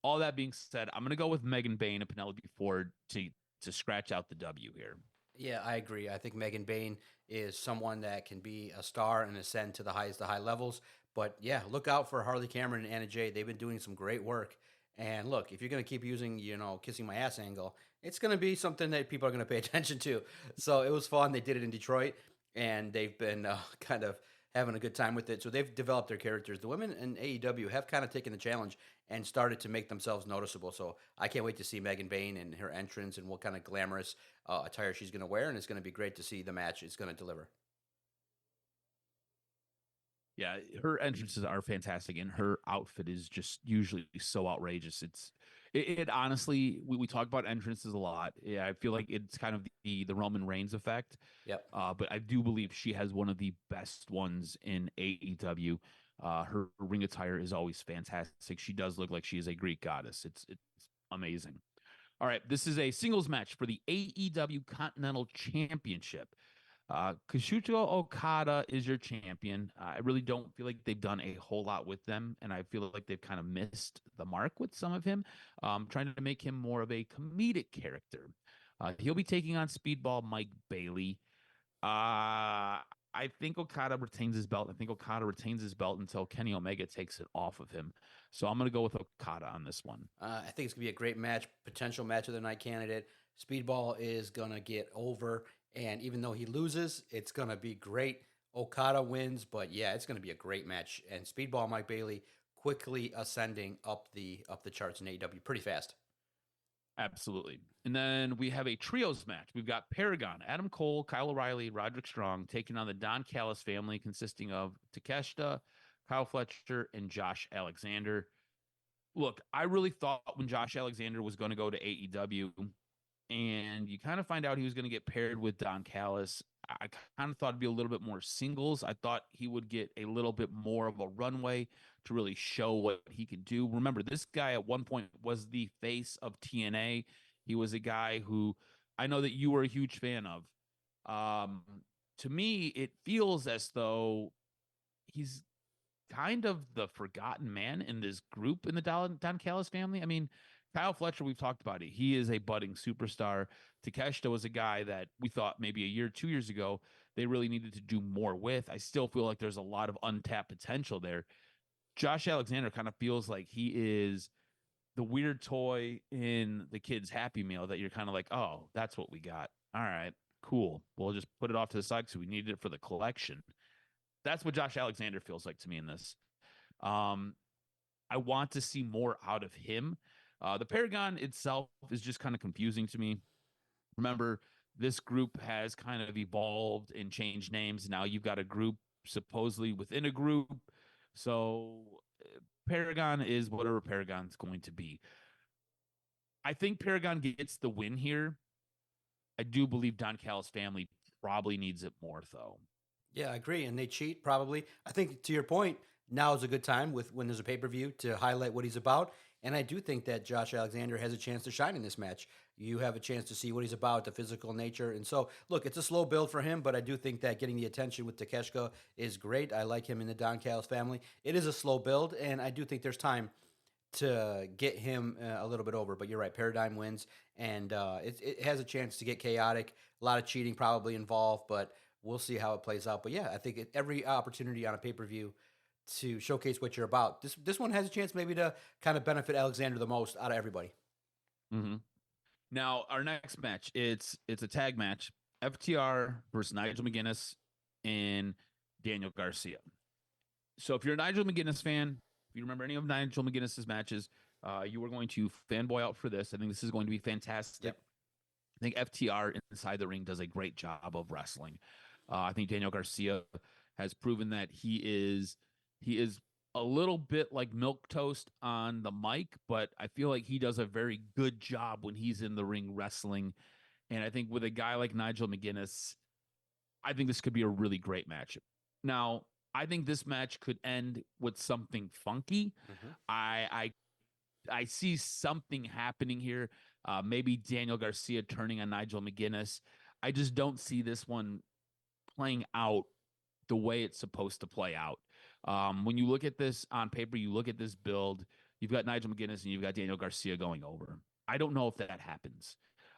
All that being said, I'm going to go with Megan Bayne and Penelope Ford to scratch out the W here. Yeah, I agree. I think Megan Bayne is someone that can be a star and ascend to the high levels. But yeah, look out for Harley Cameron and Anna Jay. They've been doing some great work. And look, if you're going to keep using, kissing my ass angle, it's going to be something that people are going to pay attention to. So it was fun. They did it in Detroit, and they've been kind of having a good time with it. So they've developed their characters. The women in AEW have kind of taken the challenge and started to make themselves noticeable. So I can't wait to see Megan Bayne and her entrance and what kind of glamorous attire she's going to wear. And it's going to be great to see the match it's going to deliver. Yeah, her entrances are fantastic, and her outfit is just usually so outrageous. It honestly, we talk about entrances a lot. Yeah, I feel like it's kind of the Roman Reigns effect. Yep. But I do believe she has one of the best ones in AEW. Her ring attire is always fantastic. She does look like she is a Greek goddess. It's amazing. All right, this is a singles match for the AEW Continental Championship. Kazuchika Okada is your champion. I really don't feel like they've done a whole lot with them, and I feel like they've kind of missed the mark with some of him, trying to make him more of a comedic character. He'll be taking on Speedball Mike Bailey. I think Okada retains his belt. I think Okada retains his belt until Kenny Omega takes it off of him. So I'm going to go with Okada on this one. I think it's going to be a great match, potential match of the night candidate. Speedball is going to get over, and even though he loses, it's going to be great. Okada wins, but yeah, it's going to be a great match. And Speedball Mike Bailey quickly ascending up the charts in AEW pretty fast. Absolutely. And then we have a trios match. We've got Paragon, Adam Cole, Kyle O'Reilly, Roderick Strong taking on the Don Callis family, consisting of Takeshita, Kyle Fletcher, and Josh Alexander. Look, I really thought when Josh Alexander was going to go to AEW, and you kind of find out he was going to get paired with Don Callis, I kind of thought it'd be a little bit more singles. I thought he would get a little bit more of a runway to really show what he can do. Remember, this guy at one point was the face of TNA. He was a guy who I know that you were a huge fan of. To me, it feels as though he's kind of the forgotten man in this group in the Don Callis family. I mean, Kyle Fletcher, we've talked about it. He is a budding superstar. Takeshita was a guy that we thought maybe a year, 2 years ago, they really needed to do more with. I still feel like there's a lot of untapped potential there. Josh Alexander kind of feels like he is the weird toy in the kid's Happy Meal that you're kind of like, oh, that's what we got. All right, cool. We'll just put it off to the side because we needed it for the collection. That's what Josh Alexander feels like to me in this. I want to see more out of him. The Paragon itself is just kind of confusing to me. Remember, this group has kind of evolved and changed names. Now you've got a group supposedly within a group. So Paragon is whatever Paragon's going to be. I think Paragon gets the win here. I do believe Don Callis' family probably needs it more, though. Yeah, I agree. And they cheat probably. I think to your point, now is a good time when there's a pay-per-view to highlight what he's about. And I do think that Josh Alexander has a chance to shine in this match. You have a chance to see what he's about, the physical nature. And so, look, it's a slow build for him, but I do think that getting the attention with Takeshita is great. I like him in the Don Callis family. It is a slow build, and I do think there's time to get him a little bit over. But you're right, Paradigm wins, and it has a chance to get chaotic. A lot of cheating probably involved, but we'll see how it plays out. But yeah, I think every opportunity on a pay-per-view to showcase what you're about. This one has a chance maybe to kind of benefit Alexander the most out of everybody. Mm-hmm. Now, our next match, it's a tag match. FTR versus Nigel McGuinness and Daniel Garcia. So if you're a Nigel McGuinness fan, if you remember any of Nigel McGuinness's matches, you are going to fanboy out for this. I think this is going to be fantastic. Yep. think FTR inside the ring does a great job of wrestling. I think Daniel Garcia has proven that he is a little bit like milk toast on the mic, but I feel like he does a very good job when he's in the ring wrestling. And I think with a guy like Nigel McGuinness, I think this could be a really great match. Now, I think this match could end with something funky. Hmm. I see something happening here. Maybe Daniel Garcia turning on Nigel McGuinness. I just don't see this one playing out the way it's supposed to play out. When you look at this on paper, you look at this build, you've got Nigel McGuinness and you've got Daniel Garcia going over. I don't know if that happens.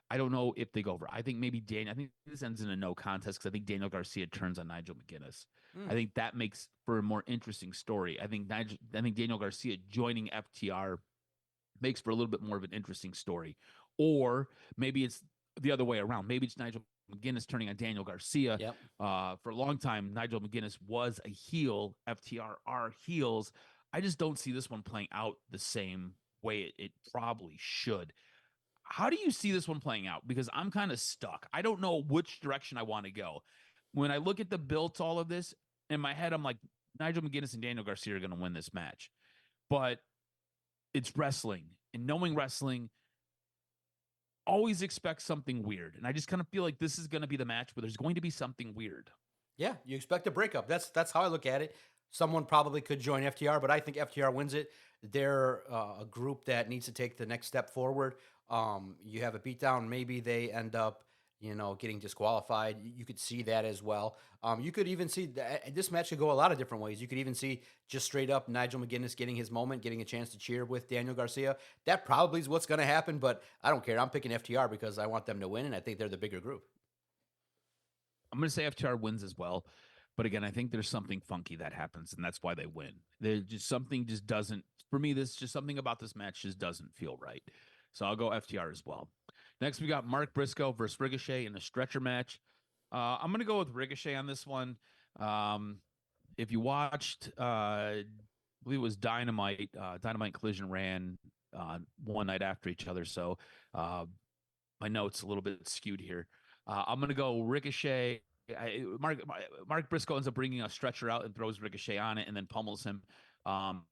I don't know if they go over. I think I think this ends in a no contest because I think Daniel Garcia turns on Nigel McGuinness. I think that makes for a more interesting story. I think Daniel Garcia joining FTR makes for a little bit more of an interesting story. Or maybe it's the other way around. Maybe it's Nigel McGuinness turning on Daniel Garcia. Yep. For a long time, Nigel McGuinness was a heel. FTR are heels. I just don't see this one playing out the same way it probably should. How do you see this one playing out? Because I'm kind of stuck. I don't know which direction I want to go. When I look at the build to all of this, in my head, I'm like, Nigel McGuinness and Daniel Garcia are going to win this match. But it's wrestling. And knowing wrestling, always expect something weird. And I just kind of feel like this is going to be the match where there's going to be something weird. Yeah, you expect a breakup. That's how I look at it. Someone probably could join FTR, but I think FTR wins it. They're a group that needs to take the next step forward. You have a beatdown. Maybe they end up, getting disqualified. You could see that as well. You could even see that this match could go a lot of different ways. You could even see just straight up Nigel McGuinness getting his moment, getting a chance to cheer with Daniel Garcia. That probably is what's going to happen, but I don't care. I'm picking FTR because I want them to win, and I think they're the bigger group. I'm going to say FTR wins as well. But again, I think there's something funky that happens, and that's why they win. There's just something just doesn't, for me, this just something about this match just doesn't feel right. So I'll go FTR as well. Next, we got Mark Briscoe versus Ricochet in a stretcher match. I'm going to go with Ricochet on this one. If you watched, I believe it was Dynamite, Dynamite Collision ran one night after each other. So my notes a little bit skewed here. I'm going to go Ricochet. Mark Briscoe ends up bringing a stretcher out and throws Ricochet on it and then pummels him.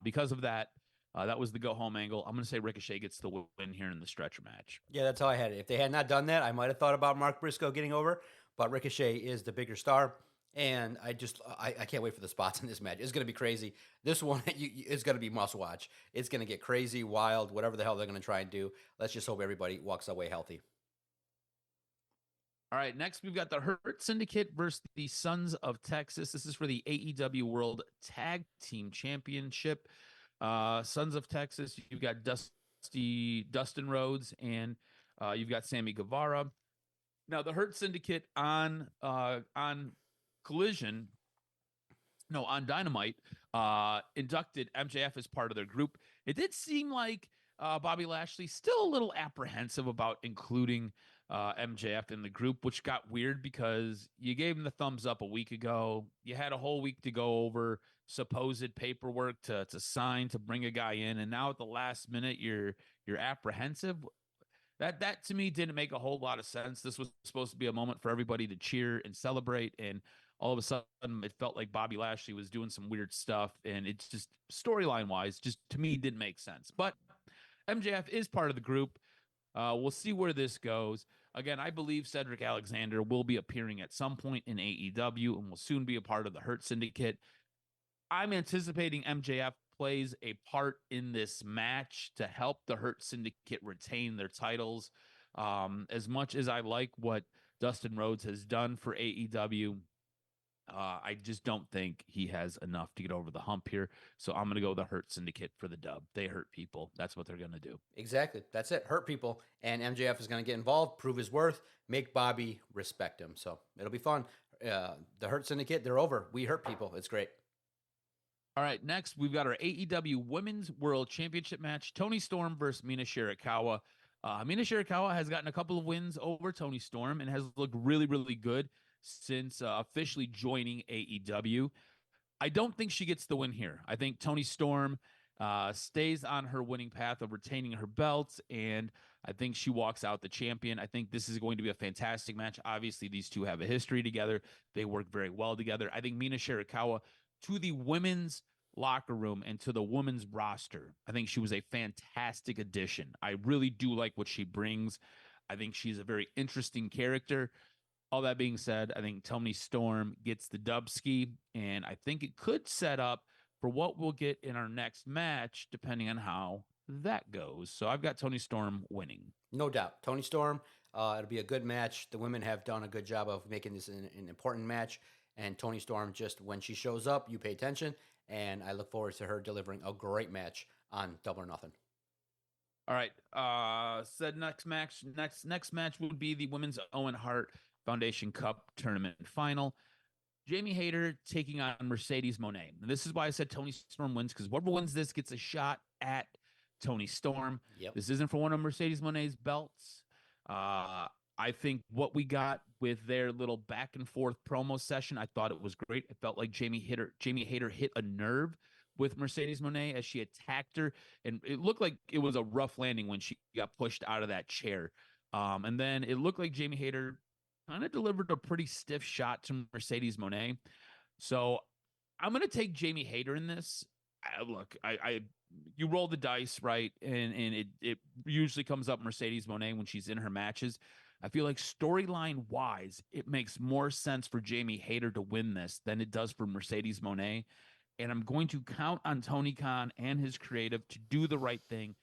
Because of that, that was the go-home angle. I'm going to say Ricochet gets the win here in the stretcher match. Yeah, that's how I had it. If they had not done that, I might have thought about Mark Briscoe getting over, but Ricochet is the bigger star. And I can't wait for the spots in this match. It's going to be crazy. This one is going to be must watch. It's going to get crazy, wild, whatever the hell they're going to try and do. Let's just hope everybody walks away healthy. All right, next we've got the Hurt Syndicate versus the Sons of Texas. This is for the AEW World Tag Team Championship. Sons of Texas, you've got Dustin Rhodes, and you've got Sammy Guevara. Now, the Hurt Syndicate on Collision, no, on Dynamite, inducted MJF as part of their group. It did seem like Bobby Lashley still a little apprehensive about including MJF in the group, which got weird because you gave him the thumbs up a week ago. You had a whole week to go over supposed paperwork to sign to bring a guy in, and now at the last minute you're apprehensive. That to me didn't make a whole lot of sense. This was supposed to be a moment for everybody to cheer and celebrate, and all of a sudden it felt like Bobby Lashley was doing some weird stuff, and it's just storyline wise, just to me didn't make sense. But MJF is part of the group. We'll see where this goes. Again, I believe Cedric Alexander will be appearing at some point in AEW and will soon be a part of the Hurt Syndicate. I'm anticipating MJF plays a part in this match to help the Hurt Syndicate retain their titles. As much as I like what Dustin Rhodes has done for AEW, I just don't think he has enough to get over the hump here. So I'm going to go the Hurt Syndicate for the dub. They hurt people. That's what they're going to do. Exactly. That's it. Hurt people. And MJF is going to get involved, prove his worth, make Bobby respect him. So it'll be fun. The Hurt Syndicate, they're over. We hurt people. It's great. All right, next we've got our AEW Women's World Championship match. Toni Storm versus Mina Shirakawa. Mina Shirakawa has gotten a couple of wins over Toni Storm and has looked really, really good since officially joining AEW. I don't think she gets the win here. I think Toni Storm stays on her winning path of retaining her belts, and I think she walks out the champion. I think this is going to be a fantastic match. Obviously, these two have a history together. They work very well together. I think Mina Shirakawa to the women's locker room and to the women's roster, I think she was a fantastic addition. I really do like what she brings. I think she's a very interesting character. All that being said, I think Toni Storm gets the dubski, and I think it could set up for what we'll get in our next match, depending on how that goes. So I've got Toni Storm winning. No doubt. Toni Storm, it'll be a good match. The women have done a good job of making this an important match. And Toni Storm, just when she shows up, you pay attention. And I look forward to her delivering a great match on Double or Nothing. All right. Said next match would be the Women's Owen Hart Foundation Cup Tournament Final. Jamie Hayter taking on Mercedes Moné. And this is why I said Toni Storm wins, because whoever wins this gets a shot at Toni Storm. Yep. This isn't for one of Mercedes Moné's belts. I think what we got with their little back and forth promo session, I thought it was great. It felt like Jamie Hayter hit a nerve with Mercedes Moné as she attacked her, and it looked like it was a rough landing when she got pushed out of that chair. And then it looked like Jamie Hayter kind of delivered a pretty stiff shot to Mercedes Moné. So I'm going to take Jamie Hayter in this. Look, you roll the dice, right? And it usually comes up Mercedes Moné when she's in her matches. I feel like storyline wise, it makes more sense for Jamie Hayter to win this than it does for Mercedes Moné. And I'm going to count on Tony Khan and his creative to do the right thing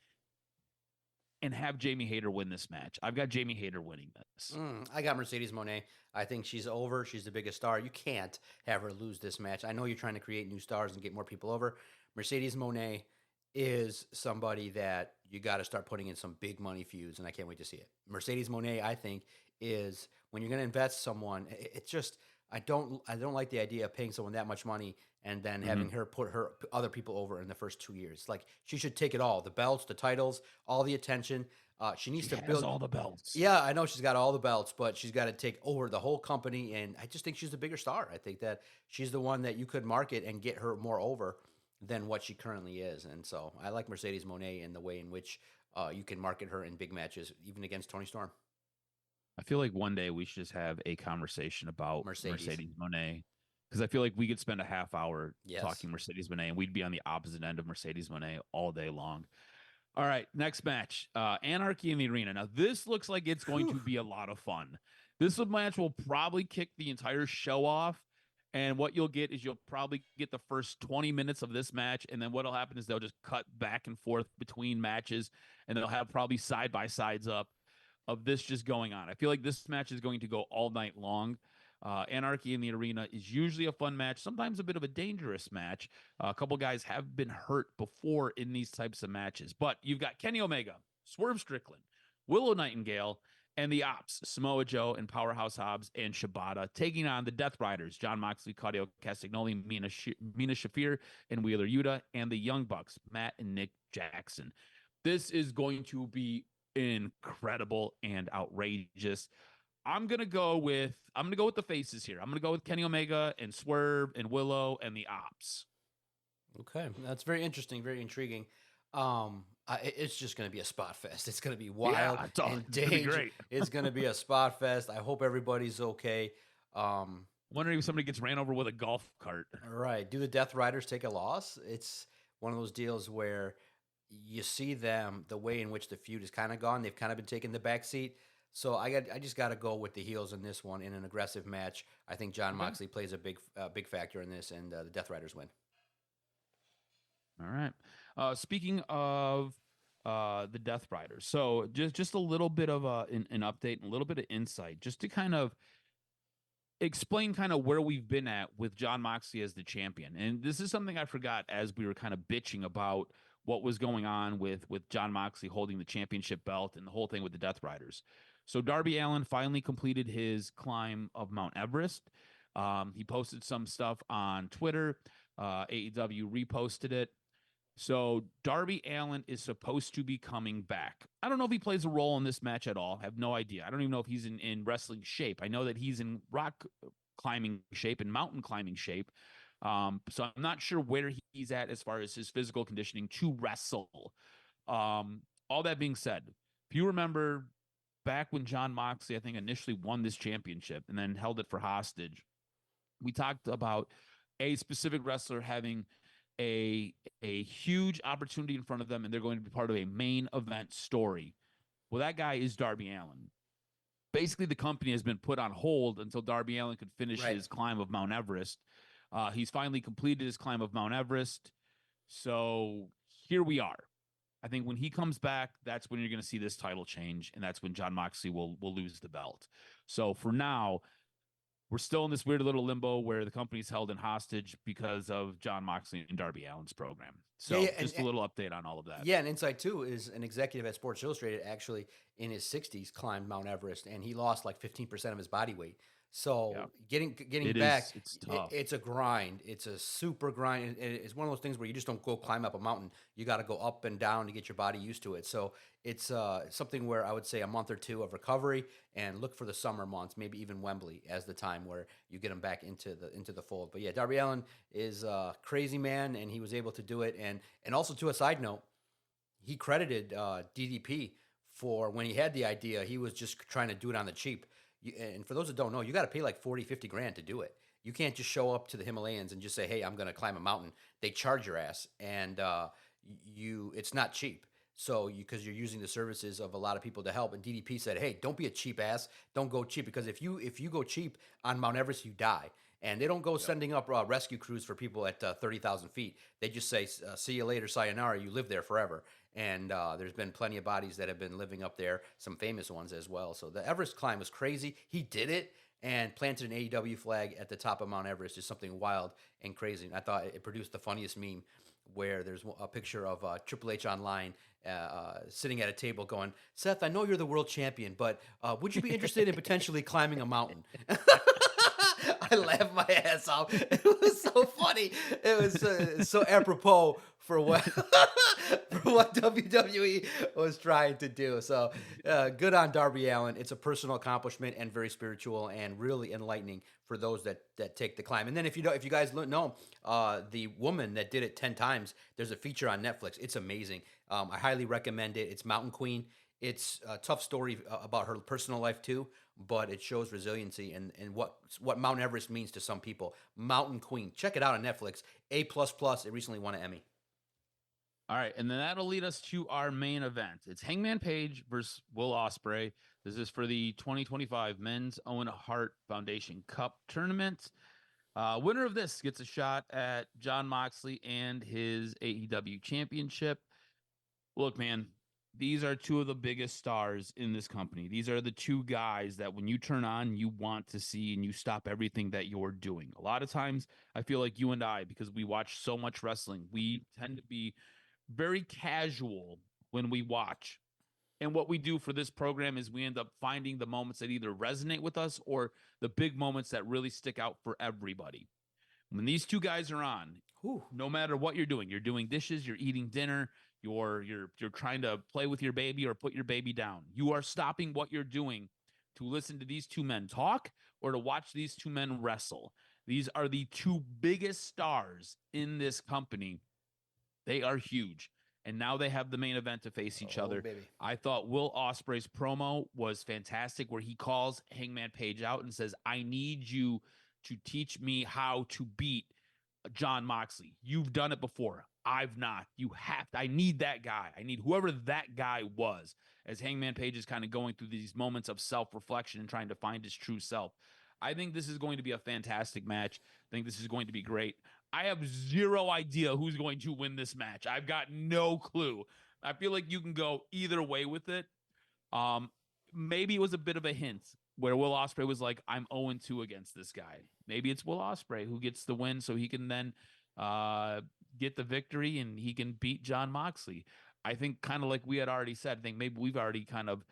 and have Jamie Hayter win this match. I've got Jamie Hayter winning this. I got Mercedes Moné. I think she's over. She's the biggest star. You can't have her lose this match. I know you're trying to create new stars and get more people over. Mercedes Moné is somebody that you got to start putting in some big money feuds, and I can't wait to see it. Mercedes Moné, I think, is when you're going to invest someone, it's just I don't like the idea of paying someone that much money and then having her put her other people over in the first 2 years. Like, she should take it all, the belts, the titles, all the attention. She needs to build all the belts. Yeah, I know she's got all the belts, but she's got to take over the whole company, and I just think she's the bigger star. I think that she's the one that you could market and get her more over than what she currently is. And so I like Mercedes Moné in the way in which you can market her in big matches, even against Toni Storm. I feel like one day we should just have a conversation about Mercedes Moné, because I feel like we could spend a half hour talking Mercedes Moné, and we'd be on the opposite end of Mercedes Moné all day long. All right, next match, Anarchy in the Arena. Now, this looks like it's going to be a lot of fun. This match will probably kick the entire show off, and what you'll get is you'll probably get the first 20 minutes of this match, and then what'll happen is they'll just cut back and forth between matches, and they'll have probably side-by-sides up of this just going on. I feel like this match is going to go all night long. Anarchy in the Arena is usually a fun match, sometimes a bit of a dangerous match. A couple guys have been hurt before in these types of matches, but you've got Kenny Omega, Swerve Strickland, Willow Nightingale, and the Ops, Samoa Joe and Powerhouse Hobbs and Shibata, taking on the Death Riders, John Moxley, Claudio Castagnoli, Mina Shafir, and Wheeler Yuta, and the Young Bucks, Matt and Nick Jackson. This is going to be incredible and outrageous. I'm gonna go with the faces here. I'm gonna go with Kenny Omega and Swerve and Willow and the Ops. Okay, that's very interesting, very intriguing. It's just going to be a spot fest. It's going to be wild and dangerous. It's going to be a spot fest. I hope everybody's okay. Wondering if somebody gets ran over with a golf cart. All right. Do the Death Riders take a loss? It's one of those deals where you see them, the way in which the feud is kind of gone. They've kind of been taking the back seat. So I just got to go with the heels in this one in an aggressive match. I think John Moxley plays a big factor in this, and the Death Riders win. All right. Speaking of the Death Riders, so just a little bit of an update and a little bit of insight, just to kind of explain kind of where we've been at with John Moxley as the champion. And this is something I forgot as we were kind of bitching about what was going on with John Moxley holding the championship belt and the whole thing with the Death Riders. So Darby Allin finally completed his climb of Mount Everest. He posted some stuff on Twitter. AEW reposted it. So Darby Allin is supposed to be coming back. I don't know if he plays a role in this match at all. I have no idea. I don't even know if he's in wrestling shape. I know that he's in rock climbing shape and mountain climbing shape. So I'm not sure where he's at as far as his physical conditioning to wrestle. All that being said, if you remember back when John Moxley, I think, initially won this championship and then held it for hostage, we talked about a specific wrestler having a huge opportunity in front of them, and they're going to be part of a main event story. Well, that guy is Darby Allin. Basically, the company has been put on hold until Darby Allin could finish Right. his climb of Mount Everest. He's finally completed his climb of Mount Everest. So here we are. I think when he comes back, that's when you're going to see this title change, and that's when John Moxley will lose the belt. So for now, we're still in this weird little limbo where the company's held in hostage because of John Moxley and Darby Allin's program. Yeah, So just a little update on all of that. yeah, and Insight too is an executive at Sports Illustrated actually in his 60s climbed Mount Everest and he lost like 15% of his body weight. So Yeah. getting It back, is. It's tough. it's a grind. It's a super grind. It's one of those things where you just don't go climb up a mountain. You got to go up and down to get your body used to it. So it's something where I would say a month or two of recovery and look for the summer months, maybe even Wembley as the time where you get him back into the fold. But yeah, Darby Allin is a crazy man, and he was able to do it. And also to a side note, he credited DDP for when he had the idea. He was just trying to do it on the cheap. And for those that don't know, you got to pay like 40, 50 grand to do it. You can't just show up to the Himalayas and just say, "Hey, I'm going to climb a mountain." They charge your ass, and it's not cheap. So because you're using the services of a lot of people to help, and DDP said, "Hey, don't be a cheap ass. Don't go cheap because if you go cheap on Mount Everest, you die." And they don't go sending up rescue crews for people at 30,000 feet. They just say, "See you later, sayonara." You live there forever. And there's been plenty of bodies that have been living up there, some famous ones as well. So the Everest climb was crazy. He did it and planted an AEW flag at the top of Mount Everest is something wild and crazy. And I thought it produced the funniest meme where there's a picture of Triple H online sitting at a table going, "Seth, I know you're the world champion, but would you be interested in potentially climbing a mountain?" I laughed my ass off. It was so funny. It was so apropos for what for what WWE was trying to do. So good on Darby Allin. It's a personal accomplishment and very spiritual and really enlightening for those that take the climb. And then if you guys know the woman that did it 10 times, there's a feature on Netflix. It's amazing. I highly recommend it. It's Mountain Queen. It's a tough story about her personal life too, but it shows resiliency and what Mount Everest means to some people. Mountain Queen. Check it out on Netflix. A++. It recently won an Emmy. All right, and then that'll lead us to our main event. It's Hangman Page versus Will Ospreay. This is for the 2025 Men's Owen Hart Foundation Cup tournament. Winner of this gets a shot at John Moxley and his AEW championship. Look, man, these are two of the biggest stars in this company. These are the two guys that when you turn on, you want to see and you stop everything that you're doing. A lot of times, I feel like you and I, because we watch so much wrestling, we tend to be very casual when we watch. And what we do for this program is we end up finding the moments that either resonate with us or the big moments that really stick out for everybody. When these two guys are on, Whew. no matter what you're doing dishes, you're eating dinner, you're trying to play with your baby or put your baby down. You are stopping what you're doing to listen to these two men talk or to watch these two men wrestle. These are the two biggest stars in this company. They are huge. And now they have the main event to face each other. Baby. I thought Will Ospreay's promo was fantastic, where he calls Hangman Page out and says, "I need you to teach me how to beat John Moxley. You've done it before. I've not. You have to. I need that guy. I need whoever that guy was." As Hangman Page is kind of going through these moments of self-reflection and trying to find his true self. I think this is going to be a fantastic match. I think this is going to be great. I have zero idea who's going to win this match. I've got no clue. I feel like you can go either way with it. Maybe it was a bit of a hint where Will Ospreay was like, "I'm 0-2 against this guy." Maybe it's Will Ospreay who gets the win so he can then get the victory and he can beat John Moxley. I think kind of like we had already said, I think maybe we've already kind of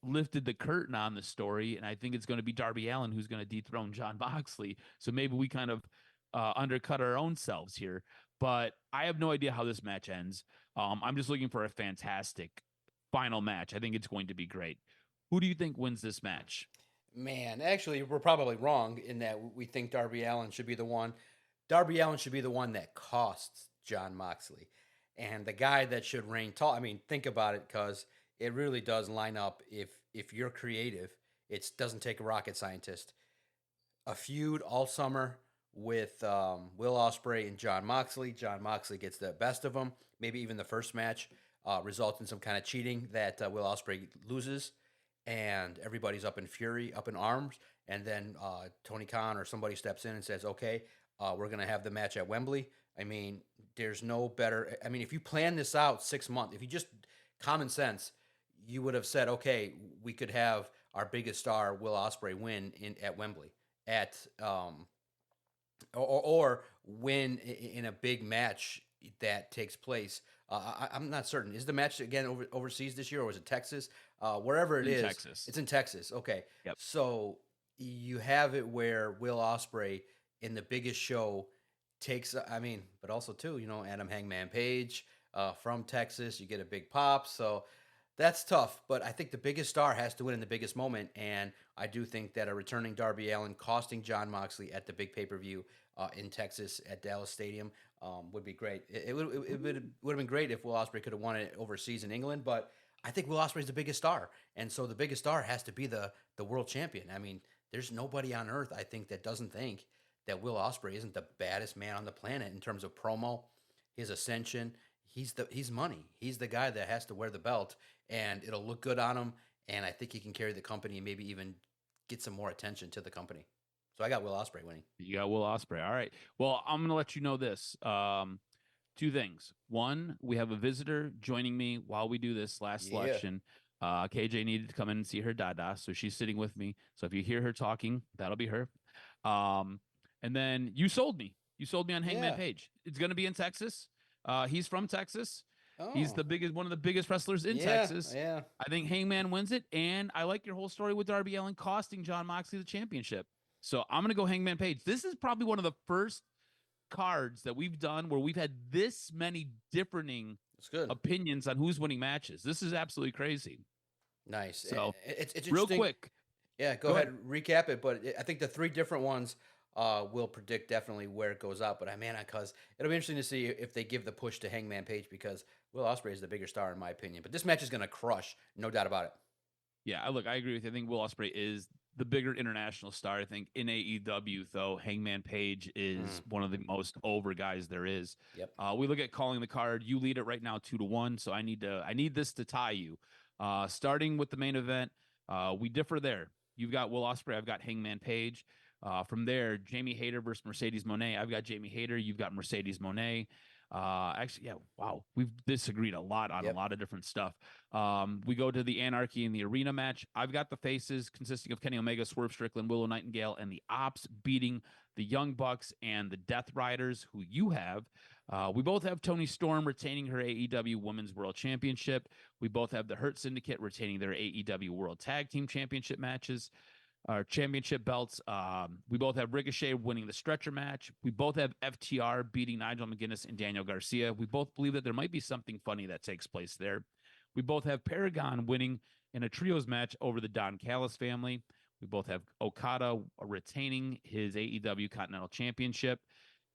lifted the curtain on the story, and I think it's going to be Darby Allin who's going to dethrone John Moxley. So maybe we kind of undercut our own selves here, but I have no idea how this match ends. I'm just looking for a fantastic final match. I think it's going to be great. Who do you think wins this match? Man, actually, we're probably wrong in that we think Darby Allin should be the one. Darby Allin should be the one that costs John Moxley, and the guy that should reign tall. I mean, think about it, because it really does line up. If you're creative, it doesn't take a rocket scientist. A feud all summer with Will Ospreay and John Moxley. John Moxley gets the best of him. Maybe even the first match results in some kind of cheating that Will Ospreay loses, and everybody's up in fury, up in arms. And then Tony Khan or somebody steps in and says, "Okay, we're going to have the match at Wembley." I mean, there's no better. I mean, if you plan this out 6 months, if you just common sense, you would have said, "Okay, we could have our biggest star, Will Ospreay, win at Wembley at or win in a big match that takes place." I'm not certain. Is the match again overseas this year, or is it Texas? Wherever it In is, Texas. it's in Texas. Okay, Yep. so you have it where Will Ospreay in the biggest show takes. I mean, but also too, Adam Hangman Page from Texas. You get a big pop, so that's tough. But I think the biggest star has to win in the biggest moment, and I do think that a returning Darby Allin costing John Moxley at the big pay per view in Texas at Dallas Stadium would be great. It would have been great if Will Ospreay could have won it overseas in England, but I think Will Ospreay is the biggest star, and so the biggest star has to be the world champion. I mean, there's nobody on earth, I think, that doesn't think that Will Ospreay isn't the baddest man on the planet in terms of promo, his ascension. He's money. He's the guy that has to wear the belt, and it'll look good on him. And I think he can carry the company and maybe even get some more attention to the company. So I got Will Ospreay winning. You got Will Ospreay. All right. Well, I'm going to let you know this. Two things. One, we have a visitor joining me while we do this last Yeah. selection. KJ needed to come in and see her dada, so she's sitting with me. So if you hear her talking, that'll be her. And then you sold me. You sold me on Hangman Yeah. Page. It's going to be in Texas. He's from Texas. Oh. He's one of the biggest wrestlers in Texas. Yeah. I think Hangman wins it, and I like your whole story with Darby Allin costing John Moxley the championship. So I'm going to go Hangman Page. This is probably one of the first cards that we've done where we've had this many differing opinions on who's winning matches. This is absolutely crazy. Nice. So it's real quick. Yeah, go ahead. Recap it. But I think the three different ones will predict definitely where it goes out. But because it'll be interesting to see if they give the push to Hangman Page, because Will Ospreay is the bigger star in my opinion. But this match is going to crush, no doubt about it. Yeah, look, I agree with you. I think Will Ospreay is the bigger international star. I think in AEW, though, Hangman Page is one of the most over guys there is. Yep. We look at calling the card. You lead it right now 2-1. So I need this to tie you. Starting with the main event, we differ there. You've got Will Ospreay. I've got Hangman Page. From there, Jamie Hayter versus Mercedes Moné. I've got Jamie Hayter. You've got Mercedes Moné. Actually, yeah, wow. We've disagreed a lot on a lot of different stuff. We go to the Anarchy in the Arena match. I've got the faces consisting of Kenny Omega, Swerve Strickland, Willow Nightingale, and the Ops beating the Young Bucks and the Death Riders, who you have. We both have Toni Storm retaining her AEW Women's World Championship. We both have the Hurt Syndicate retaining their AEW World Tag Team Championship matches. Our championship belts. We both have Ricochet winning the stretcher match. We both have FTR beating Nigel McGuinness and Daniel Garcia. We both believe that there might be something funny that takes place there. We both have Paragon winning in a trios match over the Don Callis family. We both have Okada retaining his AEW Continental Championship.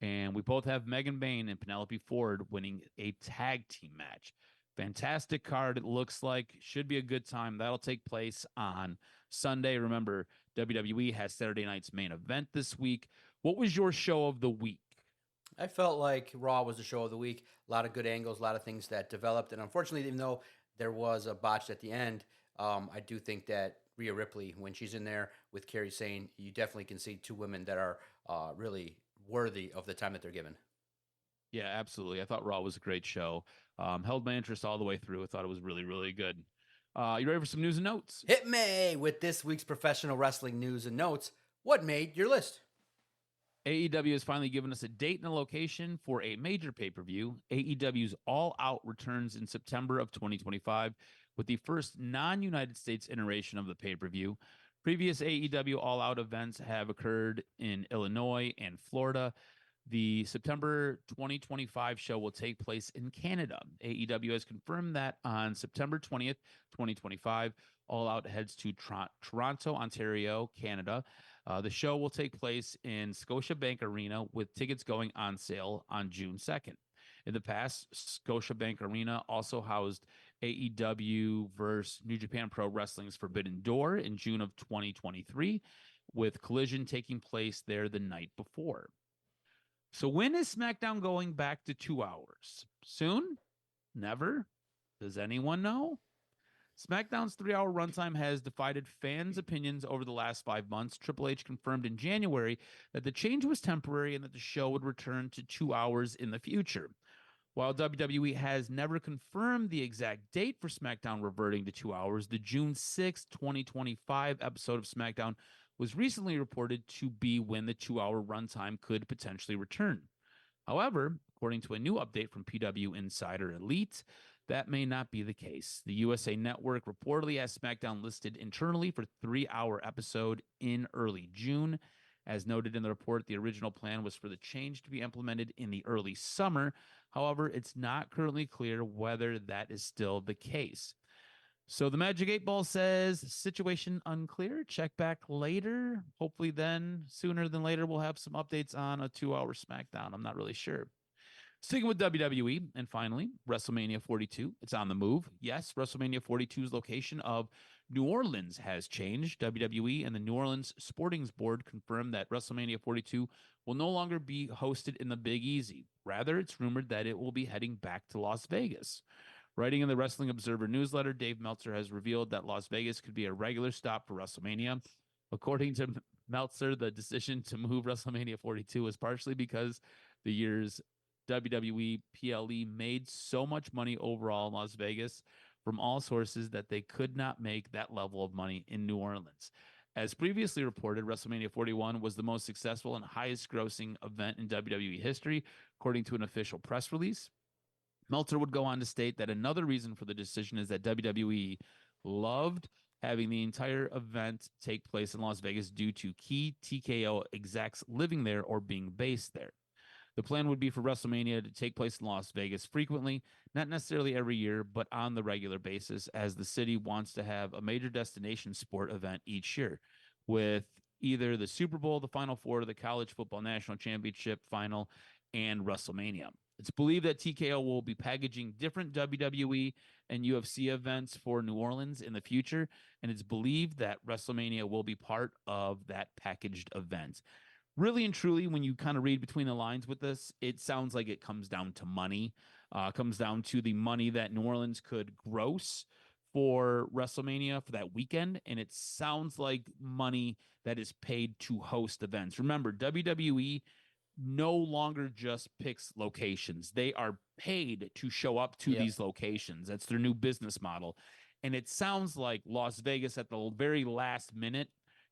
And we both have Megan Bayne and Penelope Ford winning a tag team match. Fantastic card, it looks like. Should be a good time. That'll take place on Sunday. Remember, WWE has Saturday night's main event this week. What was your show of the week? I felt like Raw was the show of the week. A lot of good angles, a lot of things that developed. And unfortunately, even though there was a botch at the end, I do think that Rhea Ripley, when she's in there with Kairi Sane, you definitely can see two women that are really worthy of the time that they're given. Yeah, absolutely. I thought Raw was a great show. Held my interest all the way through. I thought it was really, really good. You ready for some news and notes? Hit me with this week's professional wrestling news and notes. What made your list? AEW has finally given us a date and a location for a major pay-per-view. AEW's All Out returns in September of 2025 with the first non-United States iteration of the pay-per-view. Previous AEW All Out events have occurred in Illinois and Florida. The September 2025 show will take place in Canada. AEW has confirmed that on September 20th, 2025, All Out heads to Toronto, Ontario, Canada. The show will take place in Scotiabank Arena with tickets going on sale on June 2nd. In the past, Scotiabank Arena also housed AEW versus New Japan Pro Wrestling's Forbidden Door in June of 2023, with Collision taking place there the night before. So when is SmackDown going back to 2 hours? Soon? Never? Does anyone know? SmackDown's 3-hour runtime has divided fans' opinions over the last 5 months. Triple H confirmed in January that the change was temporary and that the show would return to 2 hours in the future. While WWE has never confirmed the exact date for SmackDown reverting to 2 hours, the June 6, 2025 episode of SmackDown was recently reported to be when the 2-hour runtime could potentially return. However, according to a new update from PW Insider Elite, that may not be the case. The USA Network reportedly has SmackDown listed internally for 3-hour episode in early June. As noted in the report, the original plan was for the change to be implemented in the early summer. However, it's not currently clear whether that is still the case. So the Magic 8 Ball says, situation unclear. Check back later. Hopefully then, sooner than later, we'll have some updates on a 2-hour SmackDown. I'm not really sure. Sticking with WWE, and finally, WrestleMania 42. It's on the move. Yes, WrestleMania 42's location of New Orleans has changed. WWE and the New Orleans Sportings Board confirmed that WrestleMania 42 will no longer be hosted in the Big Easy. Rather, it's rumored that it will be heading back to Las Vegas. Writing in the Wrestling Observer newsletter, Dave Meltzer has revealed that Las Vegas could be a regular stop for WrestleMania. According to Meltzer, the decision to move WrestleMania 42 was partially because the year's WWE PLE made so much money overall in Las Vegas from all sources that they could not make that level of money in New Orleans. As previously reported, WrestleMania 41 was the most successful and highest grossing event in WWE history, according to an official press release. Meltzer would go on to state that another reason for the decision is that WWE loved having the entire event take place in Las Vegas due to key TKO execs living there or being based there. The plan would be for WrestleMania to take place in Las Vegas frequently, not necessarily every year, but on the regular basis, as the city wants to have a major destination sport event each year, with either the Super Bowl, the Final Four, the College Football National Championship Final, and WrestleMania. It's believed that TKO will be packaging different WWE and UFC events for New Orleans in the future, and it's believed that WrestleMania will be part of that packaged event. Really and truly, when you kind of read between the lines with this, it sounds like it comes down to money. Comes down to the money that New Orleans could gross for WrestleMania for that weekend, and it sounds like money that is paid to host events. Remember, WWE no longer just picks locations. They are paid to show up to these locations. That's their new business model. And it sounds like Las Vegas at the very last minute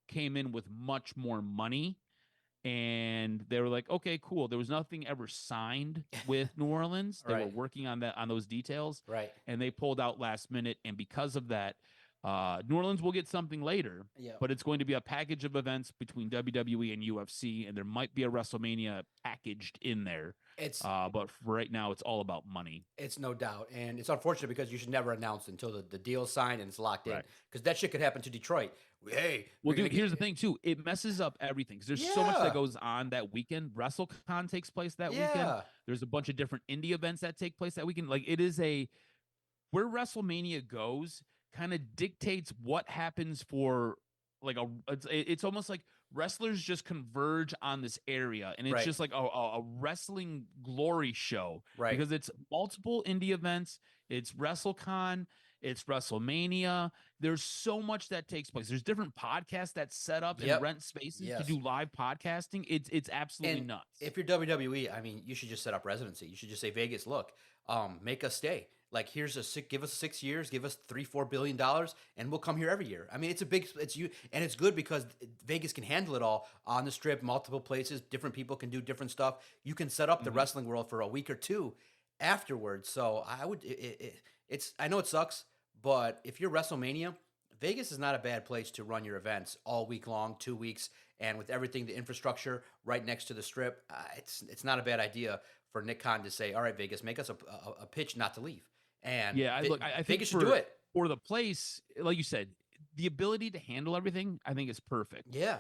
came in with much more money. And they were like, okay, cool. There was nothing ever signed with New Orleans. They were working on that, on those details. Right. And they pulled out last minute. And because of that, New Orleans will get something later, but it's going to be a package of events between WWE and UFC, and there might be a WrestleMania packaged in there. But for right now, it's all about money. It's no doubt, and it's unfortunate because you should never announce until the deal's signed and it's locked in, because that shit could happen to Detroit. Hey, well, dude, here's the thing too. It messes up everything because there's so much that goes on that weekend. WrestleCon takes place that weekend. There's a bunch of different indie events that take place that weekend. Like it is where WrestleMania goes kind of dictates what happens for like it's almost like wrestlers just converge on this area, and it's just like a wrestling glory show, because it's multiple indie events. It's WrestleCon, it's WrestleMania. There's so much that takes place. There's different podcasts that set up and rent spaces to do live podcasting. It's absolutely nuts. If you're WWE, I mean, you should just set up residency. You should just say, Vegas, look, make us stay. Like, give us 6 years, give us $3-4 billion, and we'll come here every year. I mean, and it's good because Vegas can handle it all on the Strip, multiple places, different people can do different stuff. You can set up the wrestling world for a week or two afterwards. So I know it sucks, but if you're WrestleMania, Vegas is not a bad place to run your events all week long, 2 weeks, and with everything, the infrastructure right next to the Strip, it's not a bad idea for Nick Khan to say, all right, Vegas, make us a pitch not to leave. And I think Vegas should do it. For the place, like you said, the ability to handle everything, I think is perfect. Yeah.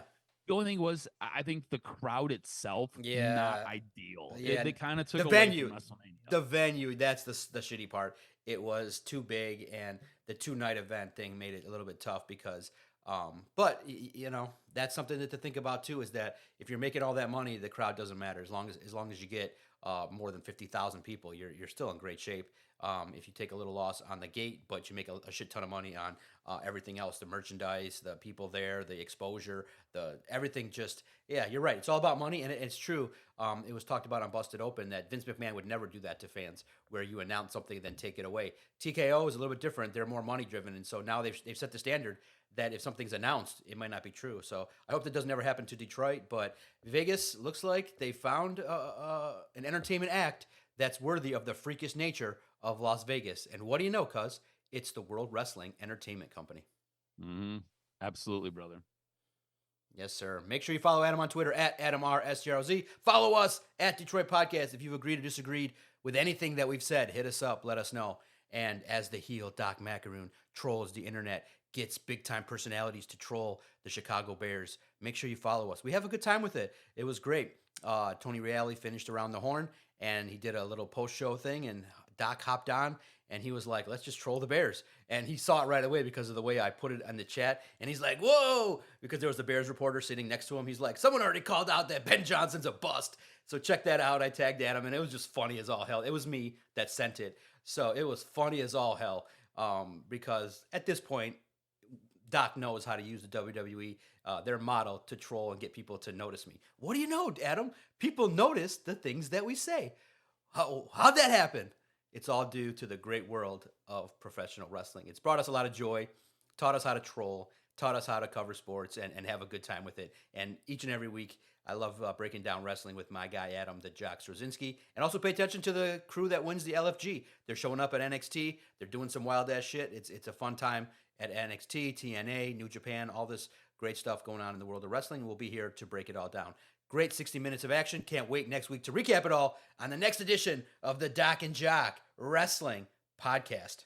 The only thing was, I think the crowd itself not Yeah, ideal. yeah. They kind of took The away from venue, WrestleMania. the venue. That's the shitty part. It was too big, and the 2 night event thing made it a little bit tough because. But you know that's something to think about too. Is that if you're making all that money, the crowd doesn't matter as long as you get more than 50,000 people, you're still in great shape. If you take a little loss on the gate, but you make a shit ton of money on everything else, the merchandise, the people there, the exposure, the everything. Just yeah, you're right. It's all about money, and it's true. It was talked about on Busted Open that Vince McMahon would never do that to fans, where you announce something and then take it away. TKO is a little bit different. They're more money driven, and so now they've set the standard that if something's announced, it might not be true. So I hope that doesn't ever happen to Detroit. But Vegas looks like they found an entertainment act that's worthy of the freakish nature of Las Vegas. And what do you know, cuz? It's the World Wrestling Entertainment Company. Mm-hmm. Absolutely, brother. Yes, sir. Make sure you follow Adam on Twitter at AdamRSTROZ. Follow us at Detroit Podcast. If you've agreed or disagreed with anything that we've said, hit us up. Let us know. And as the heel Doc Macaroon trolls the internet, gets big-time personalities to troll the Chicago Bears, make sure you follow us. We have a good time with it. It was great. Tony Reale finished Around the Horn, and he did a little post-show thing, and Doc hopped on, and he was like, let's just troll the Bears. And he saw it right away because of the way I put it in the chat. And he's like, whoa, because there was the Bears reporter sitting next to him. He's like, someone already called out that Ben Johnson's a bust. So check that out. I tagged Adam, and it was just funny as all hell. It was me that sent it. So it was funny as all hell because at this point, Doc knows how to use the WWE, their model, to troll and get people to notice me. What do you know, Adam? People notice the things that we say. How'd that happen? It's all due to the great world of professional wrestling. It's brought us a lot of joy, taught us how to troll, taught us how to cover sports and have a good time with it. And each and every week, I love breaking down wrestling with my guy, Adam, the Jock Straczynski. And also pay attention to the crew that wins the LFG. They're showing up at NXT. They're doing some wild-ass shit. It's a fun time at NXT, TNA, New Japan, all this great stuff going on in the world of wrestling. We'll be here to break it all down. Great 60 minutes of action. Can't wait next week to recap it all on the next edition of the DocNJock Wrestling Podcast.